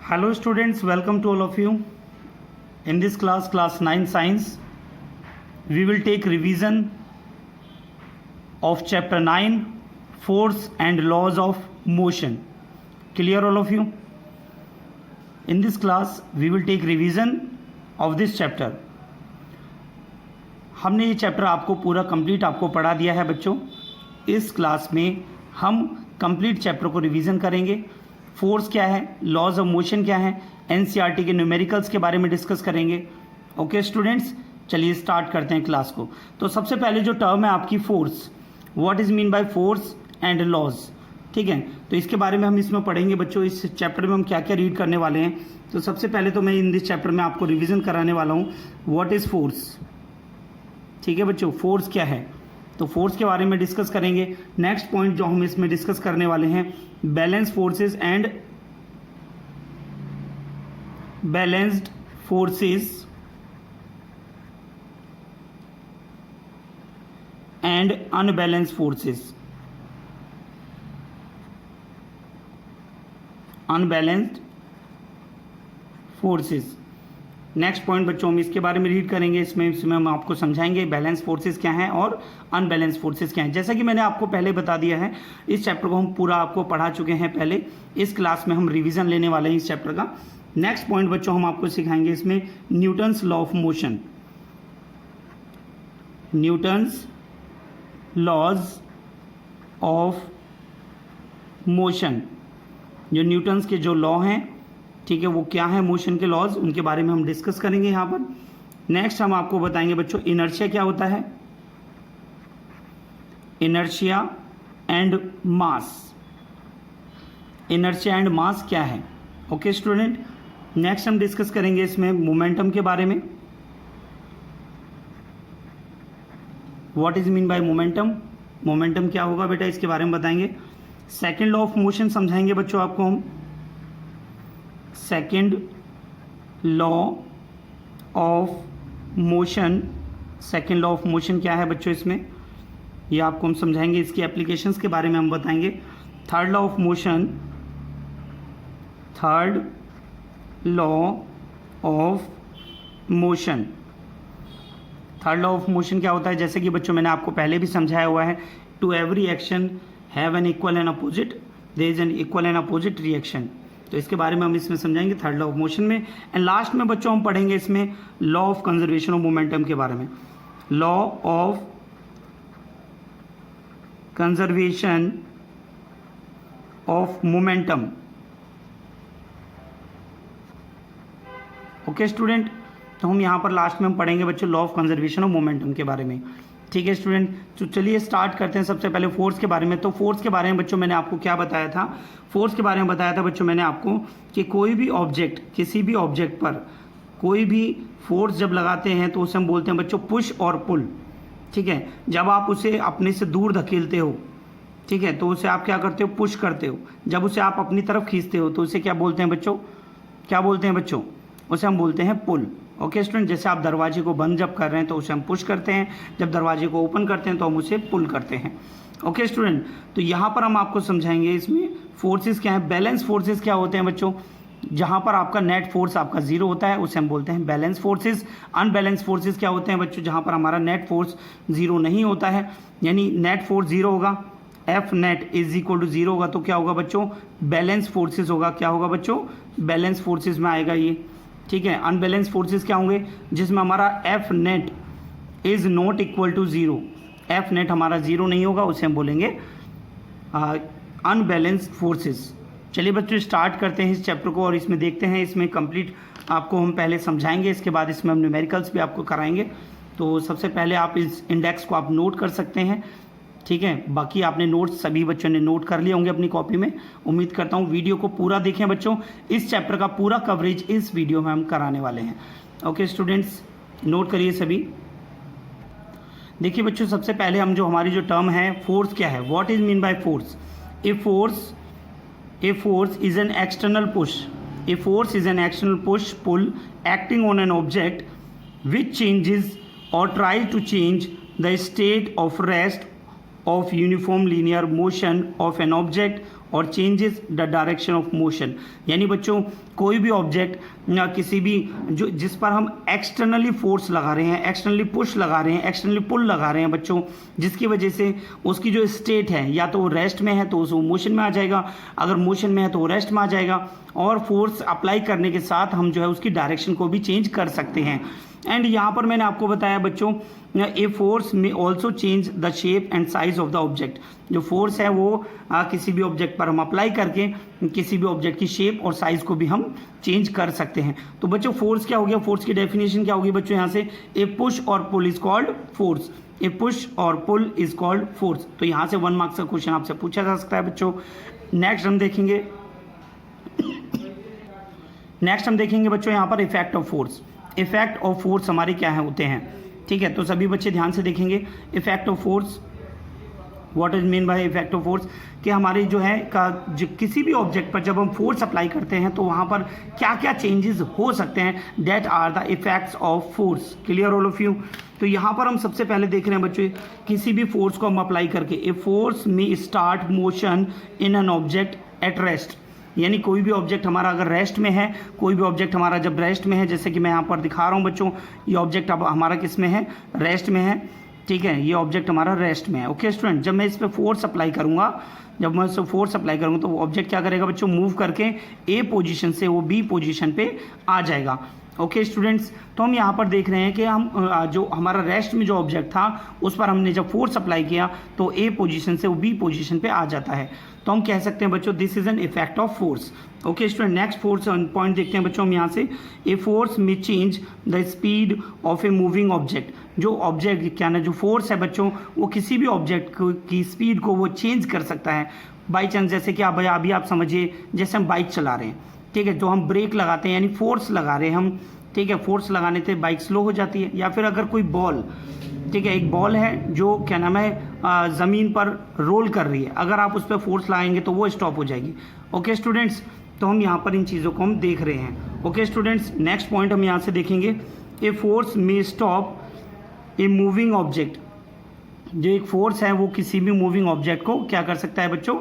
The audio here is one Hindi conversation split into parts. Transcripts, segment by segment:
Hello students, welcome to all of you. In this class, class 9 science, we will take revision of chapter 9, force and laws of motion. Clear all of you? In this class, we will take revision of this chapter. हमने ये चैप्टर आपको पूरा कंप्लीट आपको पढ़ा दिया है बच्चों. इस क्लास में हम कंप्लीट चैप्टर को रिवीजन करेंगे. फोर्स क्या है, लॉज ऑफ मोशन क्या है, एनसीईआरटी के न्यूमेरिकल्स के बारे में डिस्कस करेंगे. ओके स्टूडेंट्स, चलिए स्टार्ट करते हैं क्लास को. तो सबसे पहले जो टर्म है आपकी force, what is mean by force and laws. ठीक है, तो इसके बारे में हम इसमें पढ़ेंगे बच्चों. इस चैप्टर में हम क्या क्या रीड करने वाले हैं. तो सबसे पहले तो मैं इन दिस चैप्टर में आपको रिविजन कराने वाला हूँ व्हाट इज फोर्स. ठीक है बच्चों, फोर्स क्या है, तो फोर्स के बारे में डिस्कस करेंगे. नेक्स्ट पॉइंट जो हम इसमें डिस्कस करने वाले हैं, balance forces and balanced forces and unbalance forces. Unbalanced forces. Next point बच्चों हम इसके बारे में रीड करेंगे. इसमें हम आपको समझाएंगे बैलेंस फोर्सेस क्या हैं और अनबैलेंस फोर्सेस क्या हैं. जैसा कि मैंने आपको पहले बता दिया है, इस चैप्टर को हम पूरा आपको पढ़ा चुके हैं पहले. इस क्लास में हम रिवीजन लेने वाले हैं इस चैप्टर का. नेक्स्ट पॉइंट बच्चों हम आपको सिखाएंगे इसमें Newton's law of motion. Newton's laws of motion, जो न्यूटन्स के जो लॉ हैं, ठीक है, वो क्या है मोशन के लॉज, उनके बारे में हम डिस्कस करेंगे यहाँ पर. नेक्स्ट हम आपको बताएंगे बच्चों इनर्शिया क्या होता है, inertia and mass. Inertia and mass क्या है. ओके स्टूडेंट, नेक्स्ट हम डिस्कस करेंगे इसमें मोमेंटम के बारे में. What is mean bye momentum. Momentum क्या होगा बेटा, इसके बारे में बताएंगे. सेकेंड लॉ ऑफ मोशन समझाएंगे बच्चों आपको हम. Second law of motion. Second law of motion क्या है बच्चों, इसमें ये आपको हम समझाएंगे. इसकी एप्लीकेशंस के बारे में हम बताएंगे. Third law of motion, third law of motion. Third law of motion क्या होता है, जैसे कि बच्चों मैंने आपको पहले भी समझाया हुआ है. To every action have an equal and opposite, there is an equal and opposite reaction. तो इसके बारे में हम इसमें समझाएंगे थर्ड लॉ ऑफ मोशन में. एंड लास्ट में बच्चों हम पढ़ेंगे इसमें law of conservation of momentum के बारे में. Law of conservation of momentum. Okay student, तो हम यहाँ पर लास्ट में हम पढ़ेंगे बच्चों law of conservation of momentum के बारे में. ठीक है स्टूडेंट, तो चलिए स्टार्ट करते हैं. सबसे पहले फोर्स के बारे में. तो फोर्स के बारे में बच्चों मैंने आपको क्या बताया था, फोर्स के बारे में बताया था बच्चों मैंने आपको कि कोई भी ऑब्जेक्ट, किसी भी ऑब्जेक्ट पर कोई भी फोर्स जब लगाते हैं तो उसे हम बोलते हैं बच्चों पुश और पुल. ठीक है, जब आप उसे अपने से दूर धकेलते हो, ठीक है, तो उसे आप क्या करते हो, पुश करते हो. जब उसे आप अपनी तरफ खींचते हो तो उसे क्या बोलते हैं बच्चों, क्या बोलते हैं बच्चों, उसे हम बोलते हैं पुल. ओके स्टूडेंट, जैसे आप दरवाजे को बंद जब कर रहे हैं तो उसे हम पुश करते हैं, जब दरवाजे को ओपन करते हैं तो हम उसे पुल करते हैं. ओके स्टूडेंट, तो यहाँ पर हम आपको समझाएंगे इसमें फोर्सेस क्या है. बैलेंस फोर्सेस क्या होते हैं बच्चों, जहाँ पर आपका नेट फोर्स आपका जीरो होता है उसे हम बोलते हैं बैलेंस फोर्सेस. अनबैलेंस फोर्सेस क्या होते हैं बच्चों, जहाँ पर हमारा नेट फोर्स जीरो नहीं होता है, यानी नेट फोर्स जीरो होगा, F net is equal to zero होगा, तो क्या होगा बच्चों, बैलेंस फोर्सेस होगा. क्या होगा बच्चों, बैलेंस फोर्सेस में आएगा ये. ठीक है, अनबैलेंस फोर्सेस क्या होंगे, जिसमें हमारा F net is not equal to zero. F net हमारा जीरो नहीं होगा, उसे हम बोलेंगे अनबैलेंस्ड फोर्सेस. चलिए बच्चों स्टार्ट करते हैं इस चैप्टर को और इसमें देखते हैं. इसमें कंप्लीट आपको हम पहले समझाएंगे, इसके बाद इसमें हम न्यूमेरिकल्स भी आपको कराएंगे. तो सबसे पहले आप इस इंडेक्स को आप नोट कर सकते हैं. ठीक है, बाकी आपने नोट्स सभी बच्चों ने नोट कर लिए होंगे अपनी कॉपी में. उम्मीद करता हूँ वीडियो को पूरा देखें बच्चों. इस चैप्टर का पूरा कवरेज इस वीडियो में हम कराने वाले हैं. ओके स्टूडेंट्स, नोट करिए सभी. देखिए बच्चों, सबसे पहले हम जो हमारी जो टर्म है फोर्स क्या है, what is mean by force. A force is an external push. A force is an external push pull acting on an object which changes or try to change the state of rest of uniform linear motion of an object or changes the direction of motion. यानी बच्चों कोई भी ऑब्जेक्ट किसी भी जो जिस पर हम एक्सटर्नली फोर्स लगा रहे हैं, एक्सटर्नली पुश लगा रहे हैं, एक्सटर्नली पुल लगा रहे हैं बच्चों, जिसकी वजह से उसकी जो स्टेट है या तो वो रेस्ट में है तो वो मोशन में आ जाएगा, अगर मोशन में है तो वो रेस्ट में आ जाएगा, और फोर्स अप्लाई करने के साथ हम जो है उसकी डायरेक्शन को भी चेंज कर सकते हैं। एंड यहाँ पर मैंने आपको बताया बच्चों ए फोर्स में also change the shape and size of the object. जो फोर्स है वो किसी भी ऑब्जेक्ट पर हम अप्लाई करके किसी भी ऑब्जेक्ट की शेप और साइज को भी हम चेंज कर सकते हैं। तो बच्चों फोर्स क्या हो गया, फोर्स की डेफिनेशन क्या होगी बच्चों यहाँ से, a push or pull is called force. A push or pull is called force. तो यहाँ से 1 मार्क्स का क्वेश्चन आपसे पूछा जा सकता है बच्चों। नेक्स्ट हम देखेंगे बच्चों यहाँ पर effect of force. Effect of force हमारे क्या है होते हैं, ठीक है। तो सभी बच्चे ध्यान से देखेंगे effect of force. What is mean bye effect of force, कि हमारी जो है जो किसी भी ऑब्जेक्ट पर जब हम फोर्स अप्लाई करते हैं तो वहाँ पर क्या क्या चेंजेस हो सकते हैं, that are the effects of force. Clear all of you. तो यहाँ पर हम सबसे पहले देख रहे हैं बच्चों किसी भी फोर्स को हम अप्लाई करके, ए फोर्स में start motion in an object at rest. यानी कोई भी ऑब्जेक्ट हमारा अगर रेस्ट में है, कोई भी ऑब्जेक्ट हमारा जब रेस्ट में है, जैसे कि मैं यहाँ पर दिखा रहा हूँ बच्चों, ये ऑब्जेक्ट अब हमारा किस में है, रेस्ट में है, ठीक है। ये ऑब्जेक्ट हमारा रेस्ट में है। ओके स्टूडेंट, जब मैं इस पर फोर्स अप्लाई करूँगा, तो वो ऑब्जेक्ट क्या करेगा बच्चों, मूव करके ए पोजीशन से वो बी पोजीशन पे आ जाएगा। ओके स्टूडेंट्स, तो हम यहाँ पर देख रहे हैं कि हम जो हमारा रेस्ट में जो ऑब्जेक्ट था उस पर हमने जब फोर्स अप्लाई किया तो ए पोजीशन से वो बी पोजीशन पे आ जाता है। तो हम कह सकते हैं बच्चों this is an effect of force. Okay student, next force point देखते हैं बच्चों हम यहाँ से, ए फोर्स में change the speed of A moving object. जो ऑब्जेक्ट क्या ना जो फोर्स है बच्चों वो किसी भी ऑब्जेक्ट की स्पीड को वो चेंज कर सकता है बाई चांस। जैसे कि अभी आप समझिए, जैसे हम बाइक चला रहे हैं, ठीक है, जो हम ब्रेक लगाते हैं यानी फोर्स लगा रहे हैं हम, ठीक है, फोर्स लगाने से बाइक स्लो हो जाती है। या फिर अगर कोई बॉल, ठीक है, एक बॉल है जो क्या नाम है ज़मीन पर रोल कर रही है, अगर आप उस पर फोर्स लगाएंगे तो वो स्टॉप हो जाएगी। ओके स्टूडेंट्स, तो हम यहाँ पर इन चीज़ों को हम देख रहे हैं। ओके स्टूडेंट्स, नेक्स्ट पॉइंट हम यहाँ से देखेंगे, ए फोर्स में स्टॉप ए मूविंग ऑब्जेक्ट। जो एक फोर्स है वो किसी भी मूविंग ऑब्जेक्ट को क्या कर सकता है बच्चों,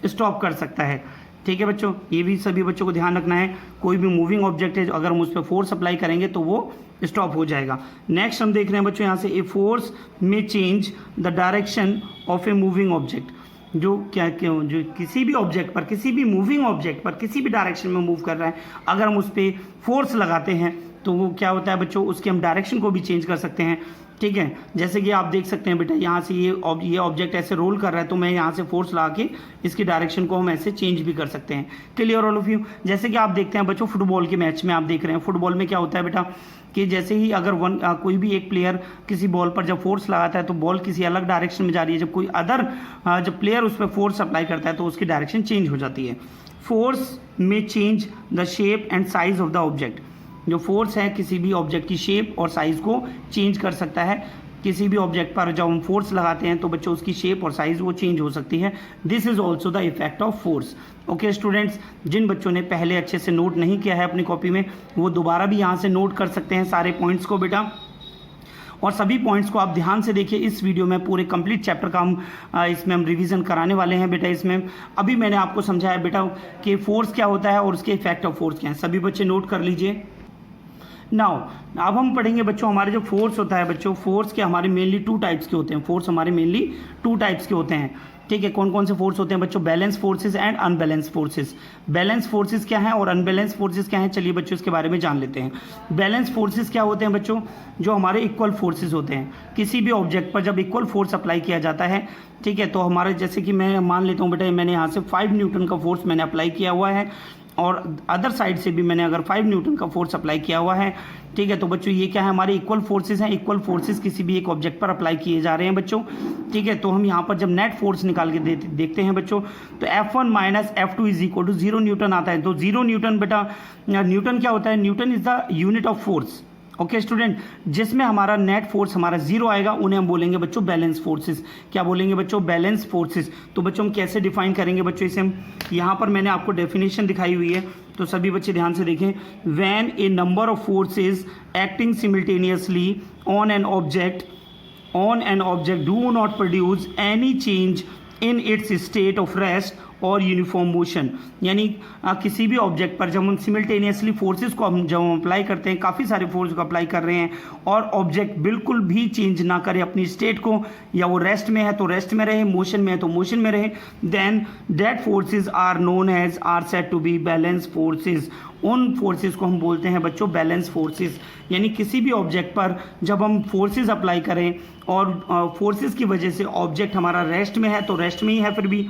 स्टॉप कर सकता है। ठीक है बच्चों, ये भी सभी बच्चों को ध्यान रखना है। कोई भी मूविंग ऑब्जेक्ट है अगर हम उस पर फोर्स अप्लाई करेंगे तो वो स्टॉप हो जाएगा। नेक्स्ट हम देख रहे हैं बच्चों यहाँ से, ए फोर्स में change the direction of A moving object. जो किसी भी ऑब्जेक्ट पर, किसी भी मूविंग ऑब्जेक्ट पर किसी भी डायरेक्शन में मूव कर रहा है, अगर हम उस पर फोर्स लगाते हैं तो वो क्या होता है बच्चों, उसकी हम डायरेक्शन को भी चेंज कर सकते हैं। ठीक है, जैसे कि आप देख सकते हैं बेटा, यहाँ से ये ऑब्जेक्ट ऐसे रोल कर रहा है तो मैं यहाँ से फोर्स लगा के इसकी डायरेक्शन को हम ऐसे चेंज भी कर सकते हैं। Clear all of you. जैसे कि आप देखते हैं बच्चों, फुटबॉल के मैच में आप देख रहे हैं, फुटबॉल में क्या होता है बेटा कि जैसे ही अगर कोई भी एक प्लेयर किसी बॉल पर जब फोर्स लगाता है तो बॉल किसी अलग डायरेक्शन में जा रही है, जब कोई जब प्लेयर उस पर फोर्स अप्लाई करता है तो उसकी डायरेक्शन चेंज हो जाती है। फोर्स में change the shape and size of the object. जो फोर्स है किसी भी ऑब्जेक्ट की शेप और साइज़ को चेंज कर सकता है। किसी भी ऑब्जेक्ट पर जब हम फोर्स लगाते हैं तो बच्चों उसकी शेप और साइज़ वो चेंज हो सकती है। This is also the effect of force. Okay students, जिन बच्चों ने पहले अच्छे से नोट नहीं किया है अपनी कॉपी में, वो दोबारा भी यहाँ से नोट कर सकते हैं सारे पॉइंट्स को बेटा। और सभी पॉइंट्स को आप ध्यान से देखिए। इस वीडियो में पूरे कंप्लीट चैप्टर का इसमें हम रिवीजन कराने वाले हैं बेटा। इसमें अभी मैंने आपको समझाया बेटा कि फोर्स क्या होता है और उसके इफेक्ट ऑफ फोर्स क्या है। सभी बच्चे नोट कर लीजिए। नाउ अब हम पढ़ेंगे बच्चों, हमारे जो फोर्स होता है बच्चों, फोर्स के हमारे मेनली 2 टाइप्स के होते हैं। फोर्स हमारे मेनली 2 टाइप्स के होते हैं। ठीक है, कौन कौन से फोर्स होते हैं बच्चों? Balance forces and unbalance forces. Balance forces क्या है और अनबैलेंस फोर्सेस क्या है, चलिए बच्चों इसके बारे में जान लेते हैं। बैलेंस फोर्सेस क्या होते हैं बच्चों? जो हमारे इक्वल फोर्सेस होते हैं। किसी भी ऑब्जेक्ट पर जब इक्वल फोर्स अप्लाई किया जाता है, ठीक है, तो हमारे जैसे कि मैं मान लेता हूँ बेटा, मैंने यहाँ से 5 न्यूटन का फोर्स मैंने अप्लाई किया हुआ है और अदर साइड से भी मैंने अगर 5 न्यूटन का फोर्स अप्लाई किया हुआ है, ठीक है, तो बच्चों ये क्या है, हमारे इक्वल फोर्सेस हैं। इक्वल फोर्सेस किसी भी एक ऑब्जेक्ट पर अप्लाई किए जा रहे हैं बच्चों। ठीक है, तो हम यहाँ पर जब नेट फोर्स निकाल के देखते हैं बच्चों, तो F1 minus F2 is equal to 0 newton आता है। तो 0 न्यूटन बेटा, न्यूटन क्या होता है? Newton is the unit of force. Okay student, जिसमें हमारा नेट फोर्स हमारा 0 आएगा उन्हें हम बोलेंगे बच्चों बैलेंस फोर्सेस। क्या बोलेंगे बच्चों? Balance forces. तो बच्चों हम कैसे डिफाइन करेंगे बच्चों इसे? हम यहाँ पर मैंने आपको डेफिनेशन दिखाई हुई है, तो सभी बच्चे ध्यान से देखें। When A number of forces acting simultaneously on an object do not produce any change in its state of rest और यूनिफॉर्म मोशन, यानी किसी भी ऑब्जेक्ट पर जब हम सिमिल्टेनियसली फोर्सेस को जब हम अप्लाई करते हैं, काफ़ी सारे फोर्स को अप्लाई कर रहे हैं और ऑब्जेक्ट बिल्कुल भी चेंज ना करे अपनी स्टेट को, या वो रेस्ट में है तो रेस्ट में रहे, मोशन में है तो मोशन में रहे, then that forces are known as are said to be balance forces. उन फोर्सेस को हम बोलते हैं बच्चों बैलेंस फोर्सेस। यानी किसी भी ऑब्जेक्ट पर जब हम फोर्सेस अप्लाई करें और फोर्सेस की वजह से ऑब्जेक्ट हमारा रेस्ट में है तो रेस्ट में ही है फिर भी,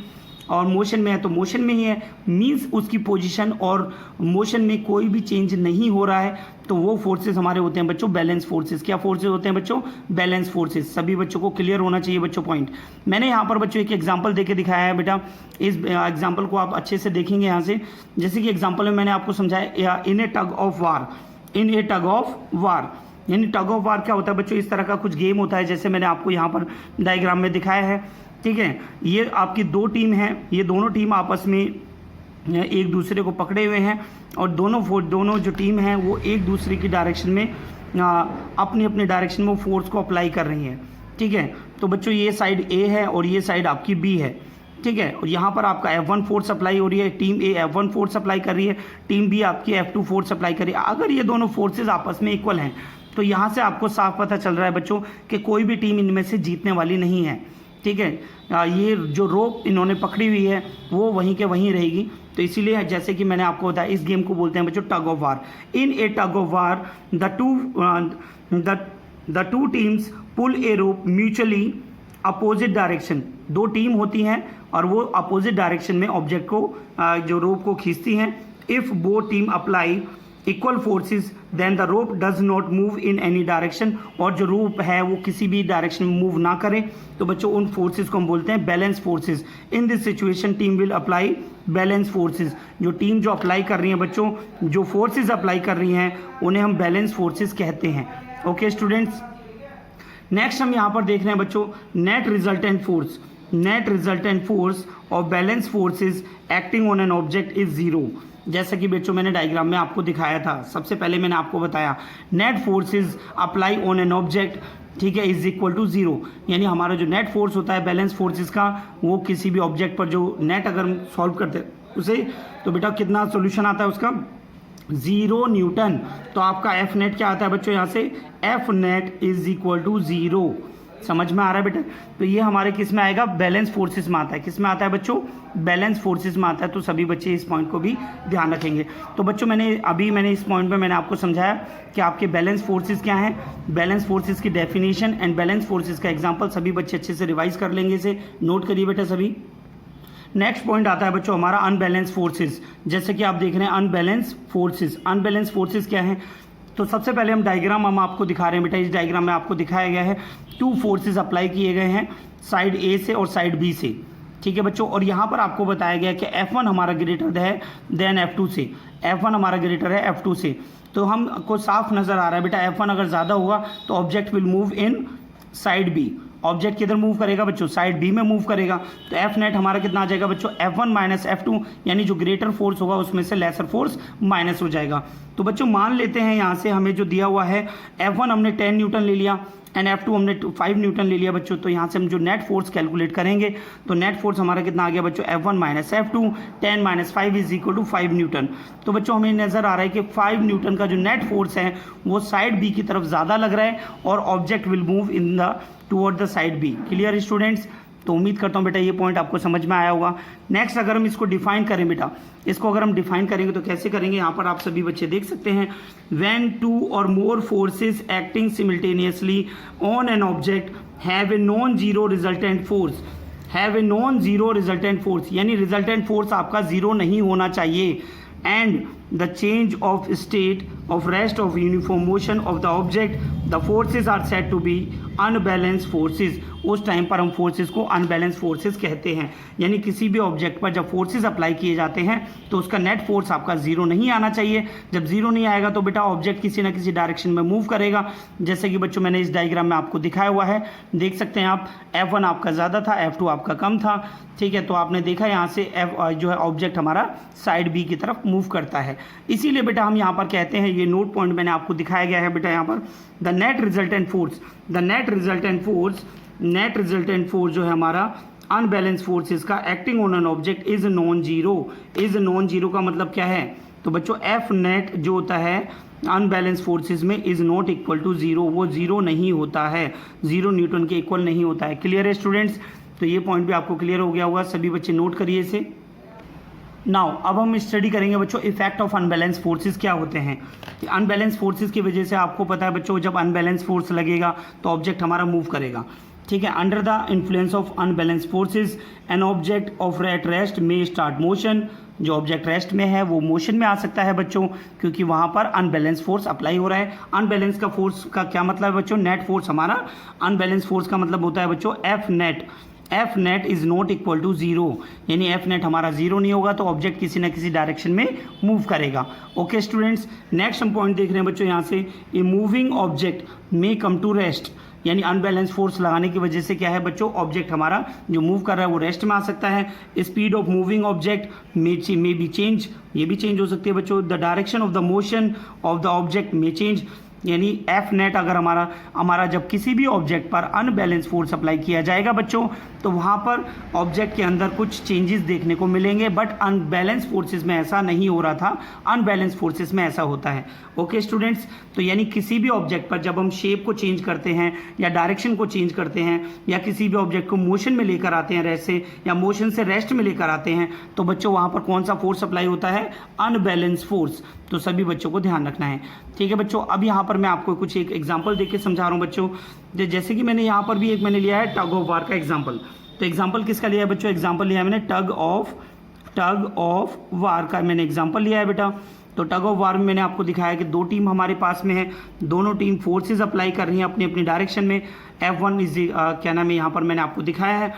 और मोशन में है तो मोशन में ही है, मीन्स उसकी पोजीशन और मोशन में कोई भी चेंज नहीं हो रहा है, तो वो फोर्सेस हमारे होते हैं बच्चों बैलेंस फोर्सेस। क्या फोर्सेस होते हैं बच्चों? Balance forces. सभी बच्चों को क्लियर होना चाहिए बच्चों पॉइंट। मैंने यहाँ पर बच्चों एक एग्जांपल देके दिखाया है बेटा, इस एग्जांपल को आप अच्छे से देखेंगे यहाँ से। जैसे कि एग्जांपल में मैंने आपको समझाया इन a tug of war, in a tug of वार, यानी टग ऑफ वार क्या होता है बच्चों? इस तरह का कुछ गेम होता है जैसे मैंने आपको यहाँ पर डायग्राम में दिखाया है, ठीक है। ये आपकी दो टीम है, ये दोनों टीम आपस में एक दूसरे को पकड़े हुए हैं और दोनों जो टीम है वो एक दूसरे की डायरेक्शन में अपनी अपनी डायरेक्शन में फोर्स को अप्लाई कर रही है, ठीक है। तो बच्चों ये साइड ए है और ये साइड आपकी बी है, ठीक है। और यहाँ पर आपका F1 फोर्स अप्लाई हो रही है, टीम ए F1 फोर्स अप्लाई कर रही है, टीम बी आपकी F2 फोर्स अप्लाई कर रही है। अगर ये दोनों फोर्सेज आपस में इक्वल हैं तो यहाँ से आपको साफ पता चल रहा है बच्चों कि कोई भी टीम इनमें से जीतने वाली नहीं है, ठीक है। ये जो रोप इन्होंने पकड़ी हुई है वो वहीं के वहीं रहेगी। तो इसीलिए जैसे कि मैंने आपको बताया इस गेम को बोलते हैं बच्चों tug of war. In a tug of war the two teams pull a rope mutually opposite direction. दो टीम होती हैं और वो अपोजिट डायरेक्शन में ऑब्जेक्ट को जो रोप को खींचती हैं। If both team apply equal forces then the rope does not move in any direction, और जो रोप है वो किसी भी डायरेक्शन में मूव ना करे तो बच्चों उन फोर्सेस को हम बोलते हैं balance forces. In this situation team will apply balance forces. जो टीम जो अप्लाई कर रही है बच्चों, जो फोर्सेस अप्लाई कर रही हैं उन्हें हम बैलेंस फोर्सेस कहते हैं। ओके स्टूडेंट्स, नेक्स्ट हम यहाँ पर देख रहे हैं बच्चों net resultant force. Net resultant force or balanced forces acting on an object is zero. जैसा कि बच्चों मैंने डायग्राम में आपको दिखाया था, सबसे पहले मैंने आपको बताया net forces apply on an object, ठीक है, इज इक्वल टू जीरो। यानी हमारा जो नेट फोर्स होता है बैलेंस फोर्सेस का, वो किसी भी ऑब्जेक्ट पर जो नेट अगर हम सॉल्व करते हैं उसे, तो बेटा कितना सोल्यूशन आता है उसका? 0 न्यूटन। तो आपका एफ नेट क्या आता है बच्चों? यहाँ से F net is equal to 0। समझ में आ रहा है बेटा? तो ये हमारे किस में आएगा? बैलेंस फोर्सेस में आता है। किस में आता है बच्चों? बैलेंस फोर्सेस में आता है। तो सभी बच्चे इस पॉइंट को भी ध्यान रखेंगे। तो बच्चों मैंने इस पॉइंट पे मैंने आपको समझाया कि आपके बैलेंस फोर्सेस क्या हैं, बैलेंस फोर्सेस की डेफिनेशन एंड बैलेंस फोर्सेस का एग्जांपल। सभी बच्चे अच्छे से रिवाइज कर लेंगे, इसे नोट करिए बेटा सभी। नेक्स्ट पॉइंट आता है बच्चों हमारा अनबैलेंस फोर्सेस। जैसे कि आप देख रहे हैं अनबैलेंस फोर्सेस। अनबैलेंस फोर्सेस क्या है? तो सबसे पहले हम आपको दिखा रहे हैं बेटा, इस डायग्राम में आपको दिखाया गया है 2 फोर्सेस अप्लाई किए गए हैं साइड ए से और साइड बी से, ठीक है बच्चों। और यहाँ पर आपको बताया गया कि F1 हमारा ग्रेटर है देन F2 से, F1 हमारा ग्रेटर है F2 से। तो हमको साफ नज़र आ रहा है बेटा F1 अगर ज़्यादा होगा तो object will move in side B. Object किधर मूव करेगा बच्चों? साइड बी में मूव करेगा। तो एफ नेट हमारा कितना आ जाएगा बच्चों? F1 माइनस F2, यानी जो ग्रेटर फोर्स होगा उसमें से लेसर फोर्स माइनस हो जाएगा। तो बच्चों मान लेते हैं यहाँ से हमें जो दिया हुआ है F1 हमने 10 न्यूटन ले लिया एंड F2 हमने 5 न्यूटन ले लिया बच्चों। तो यहाँ से हम जो नेट फोर्स कैलकुलेट करेंगे तो नेट फोर्स हमारा कितना आ गया बच्चों? F1 minus F2 10 minus 5 is equal to 5 newton. तो बच्चों हमें नज़र आ रहा है कि 5 न्यूटन का जो नेट फोर्स है वो साइड बी की तरफ ज़्यादा लग रहा है और object will move in the toward the side B. Clear students? तो उम्मीद करता हूँ बेटा ये पॉइंट आपको समझ में आया होगा। नेक्स्ट अगर हम इसको डिफाइन करें बेटा, इसको अगर हम डिफाइन करेंगे तो कैसे करेंगे? यहाँ पर आप सभी बच्चे देख सकते हैं, when 2 or more forces acting simultaneously on an object have a non zero resultant force. Have a non zero resultant force यानी रिजल्टेंट फोर्स आपका जीरो नहीं होना चाहिए। And the change of state of rest of uniform motion of the object, the forces are said to be unbalanced forces। उस टाइम पर हम फोर्सेस को अनबैलेंस फोर्सेस कहते हैं। यानी किसी भी ऑब्जेक्ट पर जब फोर्सेस अप्लाई किए जाते हैं तो उसका नेट फोर्स आपका जीरो नहीं आना चाहिए। जब जीरो नहीं आएगा तो बेटा ऑब्जेक्ट किसी ना किसी डायरेक्शन में मूव करेगा। जैसे कि बच्चों मैंने इस डायग्राम में आपको दिखाया हुआ है, देख सकते हैं आप F1 आपका ज़्यादा था, F2 आपका कम था, ठीक है। तो आपने देखा यहाँ से जो है ऑब्जेक्ट हमारा साइड बी की तरफ मूव करता है। इसीलिए बेटा हम यहाँ पर कहते हैं, ये नोट पॉइंट मैंने आपको दिखाया गया है बेटा यहाँ पर, द नेट रिजल्टेंट फोर्स जो है हमारा अनबैलेंस फोर्सेस का acting on an object is non zero. Is non zero का मतलब क्या है? तो बच्चों एफ नेट जो होता है अनबैलेंस फोर्सेस में is not equal to zero, वो जीरो नहीं होता है, जीरो न्यूटन के इक्वल नहीं होता है। क्लियर है स्टूडेंट्स? तो ये पॉइंट भी आपको क्लियर हो गया होगा, सभी बच्चे नोट करिए इसे। नाउ अब हम स्टडी करेंगे बच्चों इफेक्ट ऑफ अनबैलेंस फोर्सेस क्या होते हैं। अनबैलेंस फोर्सेस की वजह से आपको पता है बच्चों, जब अनबैलेंस फोर्स लगेगा तो ऑब्जेक्ट हमारा मूव करेगा, ठीक है। Under the influence of unbalance forces an object of at rest में स्टार्ट मोशन। जो ऑब्जेक्ट रेस्ट में है वो मोशन में आ सकता है बच्चों, क्योंकि वहां पर अनबैलेंस फोर्स अप्लाई हो रहा है। अनबैलेंस का फोर्स का क्या मतलब है बच्चों? नेट फोर्स हमारा। अनबैलेंस फोर्स का मतलब होता है बच्चों F net. F net is not equal to zero, यानी एफ नेट हमारा जीरो नहीं होगा तो ऑब्जेक्ट किसी न किसी डायरेक्शन में मूव करेगा। ओके स्टूडेंट्स, नेक्स्ट हम पॉइंट देख रहे हैं बच्चों यहाँ से, a moving object may come to rest. यानी अनबैलेंस फोर्स लगाने की वजह से क्या है बच्चों, ऑब्जेक्ट हमारा जो मूव कर रहा है वो रेस्ट में आ सकता है। Speed of moving object may be change, ये भी चेंज हो सकती है बच्चों। The direction of the motion of the object may change, यानी एफ नेट अगर हमारा जब किसी भी ऑब्जेक्ट पर अनबैलेंस फोर्स अप्लाई किया जाएगा बच्चों, तो वहाँ पर ऑब्जेक्ट के अंदर कुछ चेंजेस देखने को मिलेंगे, बट अनबैलेंस फोर्सेस में ऐसा नहीं हो रहा था, अनबैलेंस फोर्सेस में ऐसा होता है। ओके स्टूडेंट्स, तो यानी किसी भी ऑब्जेक्ट पर जब हम शेप को चेंज करते हैं या डायरेक्शन को चेंज करते हैं या किसी भी ऑब्जेक्ट को मोशन में लेकर आते हैं रेस्ट से, या मोशन से रेस्ट में लेकर आते हैं, तो बच्चों वहाँ पर कौन सा फोर्स अप्लाई होता है? Unbalance force. तो सभी बच्चों को ध्यान रखना है, ठीक है बच्चों। अब यहाँ पर मैं आपको कुछ एक एग्जांपल देके समझा रहा हूँ बच्चों। जैसे कि मैंने यहाँ पर भी एक मैंने लिया है टग ऑफ वार का एग्जांपल। तो एग्जांपल किसका लिया है बच्चों? एग्जांपल लिया है मैंने टग ऑफ वार का मैंने एग्जांपल लिया है बेटा। तो टग ऑफ वार में मैंने आपको दिखाया कि दो टीम हमारे पास में है, दोनों टीम फोर्सेज अप्लाई कर रही हैं अपनी अपनी डायरेक्शन में। F1 इज क्या नाम है, यहाँ पर मैंने आपको दिखाया है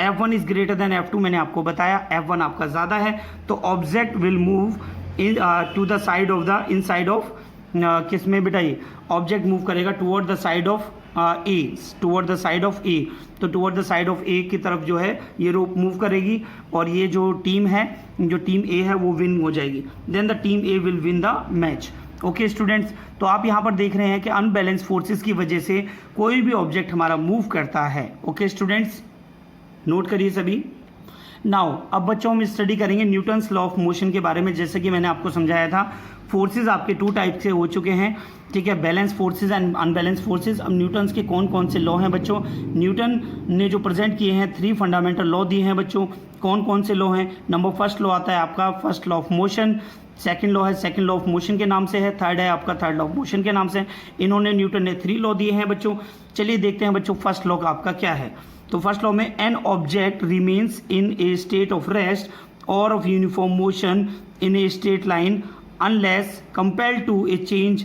F1 is greater than F2, मैंने आपको बताया F1 आपका ज़्यादा है, तो object will move into the side of the inside of किस में बेटा? ये ऑब्जेक्ट मूव करेगा toward the side of A, toward the side of A. तो toward the side of A की तरफ जो है ये रोप मूव करेगी, और ये जो टीम है, जो टीम ए है वो विन हो जाएगी। Then the team A will win the match. Okay students, तो आप यहाँ पर देख रहे हैं कि अनबैलेंस फोर्सेस की वजह से कोई भी ऑब्जेक्ट हमारा मूव करता है। ओके स्टूडेंट्स, नोट करिए सभी। नाउ अब बच्चों हम स्टडी करेंगे न्यूटन्स लॉ ऑफ मोशन के बारे में। जैसे कि मैंने आपको समझाया था, फोर्सेस आपके टू टाइप से हो चुके हैं, ठीक है, balance forces and unbalance forces. अब न्यूटन्स के कौन कौन से लॉ हैं बच्चों? न्यूटन ने जो प्रेजेंट किए हैं 3 फंडामेंटल लॉ दिए हैं बच्चों। कौन कौन से लॉ हैं? नंबर फर्स्ट लॉ आता है आपका first law of motion, second law है सेकंड लॉ ऑफ मोशन के नाम से है, थर्ड है आपका थर्ड लॉ ऑफ मोशन के नाम से। इन्होंने न्यूटन ने 3 लॉ दिए हैं बच्चों। चलिए देखते हैं बच्चों फर्स्ट लॉ का आपका क्या है। तो फर्स्ट लॉ में an object remains in a state of rest और of uniform motion in a straight line unless compelled to a change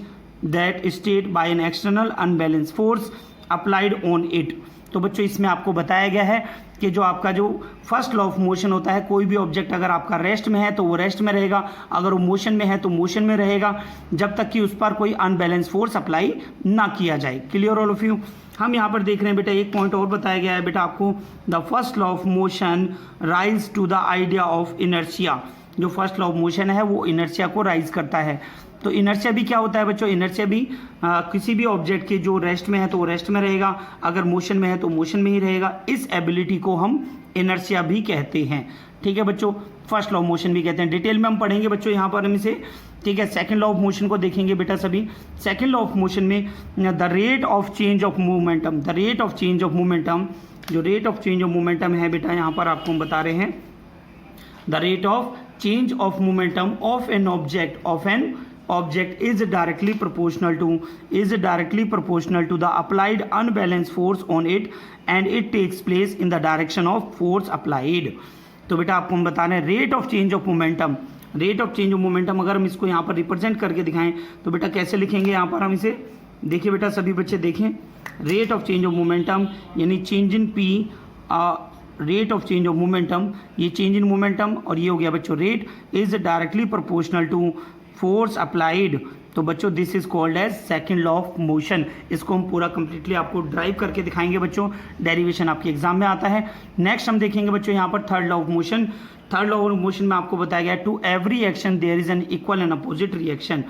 that state by an external unbalanced force applied on it। तो बच्चों इसमें आपको बताया गया है कि जो आपका जो फर्स्ट लॉ ऑफ मोशन होता है, कोई भी ऑब्जेक्ट अगर आपका रेस्ट में है तो वो रेस्ट में रहेगा, अगर वो मोशन में है तो मोशन में रहेगा, जब तक कि उस पर कोई अनबैलेंस फोर्स अप्लाई ना किया जाए। Clear all of you? हम यहाँ पर देख रहे हैं बेटा, एक पॉइंट और बताया गया है बेटा आपको, the first law of motion rise to the idea of inertia. जो फर्स्ट लॉ ऑफ मोशन है वो इनर्शिया को राइज करता है। तो इनर्शिया भी क्या होता है बच्चों? इनर्शिया भी किसी भी ऑब्जेक्ट के जो रेस्ट में है तो वो रेस्ट में रहेगा, अगर मोशन में है तो मोशन में ही रहेगा। इस एबिलिटी को हम इनर्शिया भी कहते हैं, ठीक है बच्चों, फर्स्ट लॉ ऑफ मोशन भी कहते हैं। डिटेल में हम पढ़ेंगे बच्चों यहाँ पर हम इसे, ठीक है। सेकंड लॉ ऑफ मोशन को देखेंगे बेटा सभी। सेकंड लॉ ऑफ मोशन में the rate of change of momentum, the rate of change of momentum, जो rate of change of momentum है बेटा यहाँ पर आपको हम बता रहे हैं, the rate of change of momentum of an object is directly proportional to the applied unbalanced force on it and it takes place in the direction of force applied। तो बेटा आपको हम बता रहे हैं rate of change of momentum, rate of change of momentum अगर हम इसको यहाँ पर रिप्रेजेंट करके दिखाएं तो बेटा कैसे लिखेंगे यहाँ पर हम इसे? देखिए बेटा सभी बच्चे देखें, rate of change of momentum यानी change in P, rate of change of momentum, ये चेंज इन मोमेंटम, और ये हो गया बच्चों rate is directly proportional to force applied. तो बच्चों this is called as second law of motion. इसको हम पूरा कंप्लीटली आपको ड्राइव करके दिखाएंगे बच्चों, डेरिवेशन आपके एग्जाम में आता है। नेक्स्ट हम देखेंगे बच्चों यहाँ पर third law of motion. Third law of motion में आपको बताया गया to every action there is an equal and opposite reaction.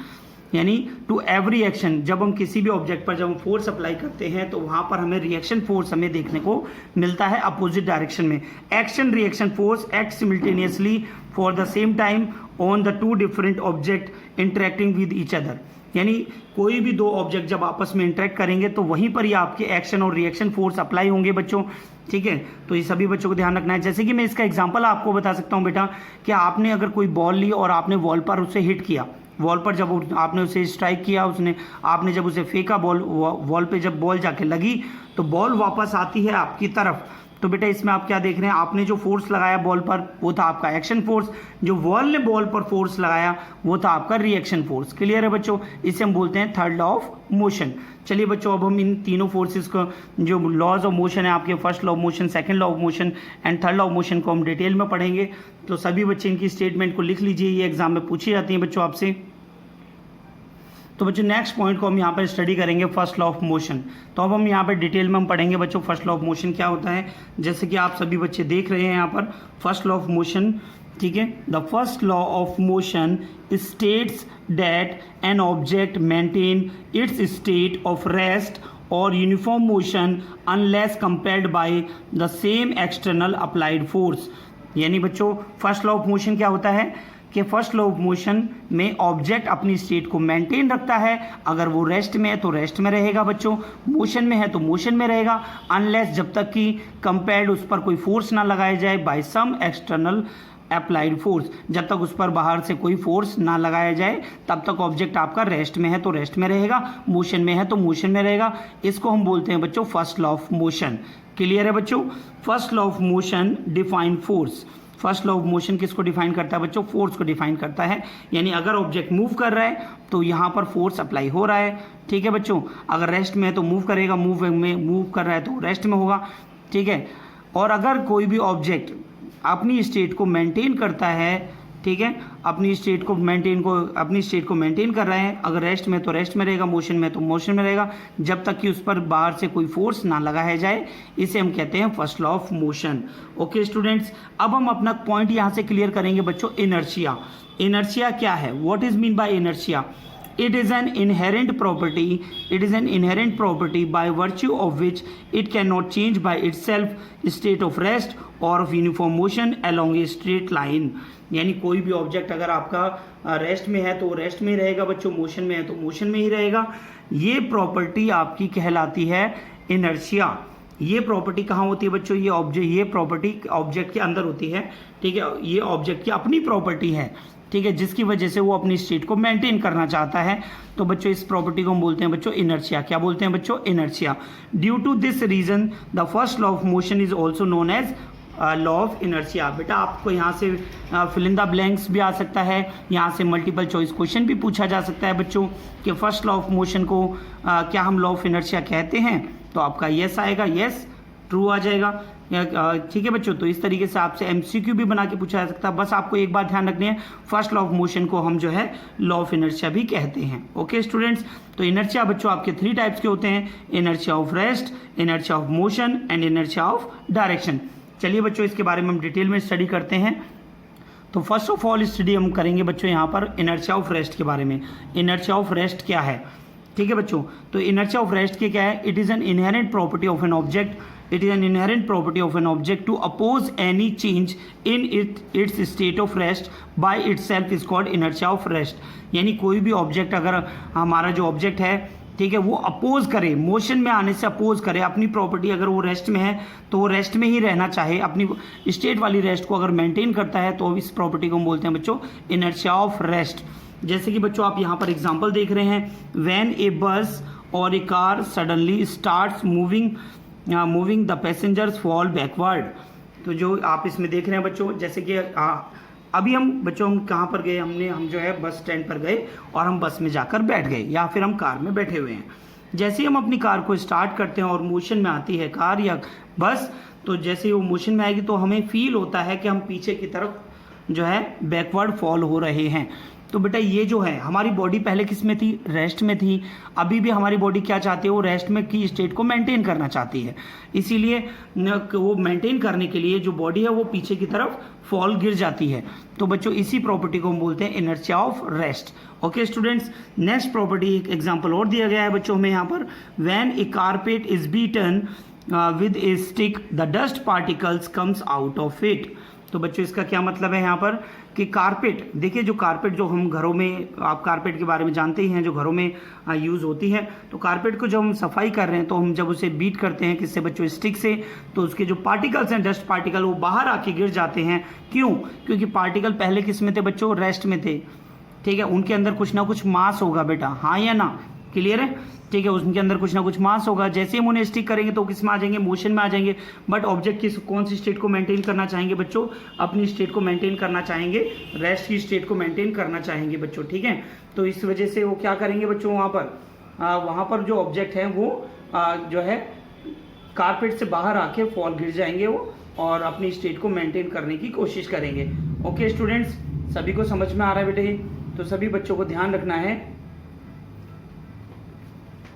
यानी टू एवरी एक्शन, जब हम किसी भी ऑब्जेक्ट पर जब हम फोर्स अप्लाई करते हैं तो वहाँ पर हमें रिएक्शन फोर्स हमें देखने को मिलता है अपोजिट डायरेक्शन में। Action reaction force act simultaneously for the same time on the two different object interacting with each other. यानी कोई भी दो ऑब्जेक्ट जब आपस में इंटरेक्ट करेंगे तो वहीं पर ही आपके एक्शन और रिएक्शन फोर्स अप्लाई होंगे बच्चों। ठीक है, तो ये सभी बच्चों को ध्यान रखना है। जैसे कि मैं इसका एग्जांपल आपको बता सकता हूँ बेटा, कि आपने अगर कोई बॉल ली और आपने वॉल पर उसे हिट किया, वॉल पर जब आपने उसे स्ट्राइक किया, उसने आपने जब उसे फेंका बॉल, वॉल पे जब बॉल जाके लगी तो बॉल वापस आती है आपकी तरफ। तो बेटा इसमें आप क्या देख रहे हैं, आपने जो फोर्स लगाया बॉल पर वो था आपका एक्शन फोर्स, जो वॉल ने बॉल पर फोर्स लगाया वो था आपका रिएक्शन फोर्स। क्लियर है बच्चों, इसे हम बोलते हैं थर्ड लॉ ऑफ मोशन। चलिए बच्चों, अब हम इन तीनों फोर्सेस को, जो लॉज ऑफ मोशन है आपके, first law of motion, second law of motion and third law of motion को हम डिटेल में पढ़ेंगे। तो सभी बच्चे इनकी स्टेटमेंट को लिख लीजिए, ये एग्जाम में पूछी जाती है बच्चों आपसे। तो बच्चों नेक्स्ट पॉइंट को हम यहाँ पर स्टडी करेंगे, फर्स्ट लॉ ऑफ मोशन। तो अब हम यहाँ पर डिटेल में हम पढ़ेंगे बच्चों फर्स्ट लॉ ऑफ मोशन क्या होता है। जैसे कि आप सभी बच्चे देख रहे हैं यहाँ पर फर्स्ट लॉ ऑफ मोशन। ठीक है, the first law of motion states that an object maintain its state of rest और uniform motion unless compelled by the same external applied force. यानी बच्चों फर्स्ट लॉ ऑफ मोशन क्या होता है कि फर्स्ट लॉ ऑफ मोशन में ऑब्जेक्ट अपनी स्टेट को मेंटेन रखता है। अगर वो रेस्ट में है तो रेस्ट में रहेगा बच्चों, मोशन में है तो मोशन में रहेगा, अनलेस जब तक कि कंपेयर्ड उस पर कोई फोर्स ना लगाया जाए by some external applied force. जब तक उस पर बाहर से कोई फोर्स ना लगाया जाए तब तक ऑब्जेक्ट आपका रेस्ट में है तो रेस्ट में रहेगा, मोशन में है तो मोशन में रहेगा। इसको हम बोलते हैं बच्चों first law of motion. Clear है बच्चों, first law of motion define force. First law of motion किसको डिफाइन करता है बच्चों, फोर्स को डिफाइन करता है। यानी अगर ऑब्जेक्ट मूव कर रहा है तो यहाँ पर फोर्स अप्लाई हो रहा है। ठीक है बच्चों, अगर रेस्ट में है तो मूव करेगा, मूव कर रहा है तो रेस्ट में होगा। ठीक है, और अगर कोई भी ऑब्जेक्ट अपनी स्टेट को मेंटेन करता है, ठीक है, अपनी स्टेट को मेंटेन कर रहे हैं, अगर रेस्ट में तो रेस्ट में रहेगा, मोशन में तो मोशन में रहेगा, जब तक कि उस पर बाहर से कोई फोर्स ना लगाया जाए। इसे हम कहते हैं first law of motion. Okay students, अब हम अपना पॉइंट यहाँ से क्लियर करेंगे बच्चों, इनर्शिया। इनर्शिया क्या है, what is mean bye inertia? It is an inherent property by virtue of which it cannot change by itself state of rest or of uniform motion along a straight line। यानी कोई भी ऑब्जेक्ट अगर आपका रेस्ट में है तो रेस्ट में ही रहेगा बच्चों, मोशन में है तो मोशन में ही रहेगा। ये प्रॉपर्टी आपकी कहलाती है इनर्शिया। ये प्रॉपर्टी कहाँ होती है बच्चों, ये प्रॉपर्टी ऑब्जेक्ट के अंदर होती है। ठीक है, ये ऑब्जेक्ट की अपनी प्रॉपर्टी है। ठीक है, जिसकी वजह से वो अपनी स्टेट को मेंटेन करना चाहता है। तो बच्चों इस प्रॉपर्टी को हम बोलते हैं बच्चों इनर्शिया। क्या बोलते हैं बच्चों, inertia. Due to this reason the first law of motion is also known as law of inertia. बेटा आपको यहाँ से फिल इन द ब्लैंक्स भी आ सकता है, यहाँ से मल्टीपल चॉइस क्वेश्चन भी पूछा जा सकता है बच्चों कि फर्स्ट लॉ ऑफ मोशन को क्या हम लॉ ऑफ इनर्शिया कहते हैं। तो आपका यस आएगा, यस ट्रू आ जाएगा। ठीक है बच्चों, तो इस तरीके से आपसे एमसीक्यू भी बना के पूछा जा सकता है। बस आपको एक बात ध्यान रखनी है, फर्स्ट लॉ ऑफ मोशन को हम जो है लॉ ऑफ इनर्शिया भी कहते हैं। ओके स्टूडेंट्स, तो इनर्शिया बच्चों आपके 3 टाइप्स के होते हैं, inertia of rest, inertia of motion and inertia of direction. चलिए बच्चों इसके बारे में हम डिटेल में स्टडी करते हैं। तो फर्स्ट ऑफ ऑल स्टडी हम करेंगे बच्चों यहाँ पर इनर्शिया ऑफ रेस्ट के बारे में। इनर्शिया ऑफ रेस्ट क्या है, ठीक है बच्चों, तो इनर्शिया ऑफ रेस्ट के क्या है, it is an inherent property of an object, it is an inherent property of an object to oppose any change in its state of rest by itself is called inertia of rest। यानी कोई भी ऑब्जेक्ट, अगर हमारा जो ऑब्जेक्ट है, ठीक है, वो अपोज करे, मोशन में आने से अपोज करे अपनी प्रॉपर्टी, अगर वो रेस्ट में है तो वो रेस्ट में ही रहना चाहे, अपनी स्टेट वाली रेस्ट को अगर मेंटेन करता है तो इस प्रॉपर्टी को हम बोलते हैं बच्चों इनर्शिया ऑफ रेस्ट। जैसे कि बच्चों आप यहाँ पर एग्जाम्पल देख रहे हैं, व्हेन ए बस और a car suddenly starts moving the passengers fall backward. तो जो आप इसमें देख रहे हैं बच्चों, जैसे कि अभी हम बच्चों हम कहाँ पर गए, हम जो है बस स्टैंड पर गए और हम बस में जाकर बैठ गए या फिर हम कार में बैठे हुए हैं। जैसे ही हम अपनी कार को स्टार्ट करते हैं और मोशन में आती है कार या बस, तो जैसे ही वो मोशन में आएगी तो हमें फील होता है कि हम पीछे की तरफ जो है बैकवर्ड फॉल हो रहे हैं। तो बेटा ये जो है हमारी बॉडी पहले किस में थी, रेस्ट में थी, अभी भी हमारी बॉडी क्या चाहती है, वो रेस्ट में की स्टेट को मेंटेन करना चाहती है। इसीलिए वो मेंटेन करने के लिए जो बॉडी है वो पीछे की तरफ फॉल गिर जाती है। तो बच्चों इसी प्रॉपर्टी को हम बोलते हैं inertia of rest. Okay students, next property एक एग्जांपल और दिया गया है बच्चों हमें यहाँ पर, when A carpet is beaten with A stick the dust particles comes out of it. तो बच्चों इसका क्या मतलब है यहाँ पर कि कारपेट, देखिए जो कारपेट जो हम घरों में, आप कारपेट के बारे में जानते ही हैं, जो घरों में यूज़ होती है, तो कारपेट को जब हम सफाई कर रहे हैं तो हम जब उसे बीट करते हैं किससे बच्चों, स्टिक से, तो उसके जो पार्टिकल्स हैं, डस्ट पार्टिकल, वो बाहर आके गिर जाते हैं। क्यों? क्योंकि पार्टिकल पहले किस में थे बच्चों, रेस्ट में थे। ठीक है, उनके अंदर कुछ ना कुछ मास होगा बेटा, हाँ या ना, क्लियर है? ठीक है, उनके अंदर कुछ ना कुछ मास होगा। जैसे हम उन्हें स्टिक करेंगे तो किस में आ जाएंगे, मोशन में आ जाएंगे। बट ऑब्जेक्ट किस कौन सी स्टेट को मेंटेन करना चाहेंगे बच्चों, अपनी स्टेट को मेंटेन करना चाहेंगे, रेस्ट की स्टेट को मेंटेन करना चाहेंगे बच्चों। ठीक है, तो इस वजह से वो क्या करेंगे बच्चों, वहाँ पर जो ऑब्जेक्ट हैं वो जो है कारपेट से बाहर आके फॉल गिर जाएंगे वो, और अपनी स्टेट को मेंटेन करने की कोशिश करेंगे। ओके स्टूडेंट्स, सभी को समझ में आ रहा है बेटे? तो सभी बच्चों को ध्यान रखना है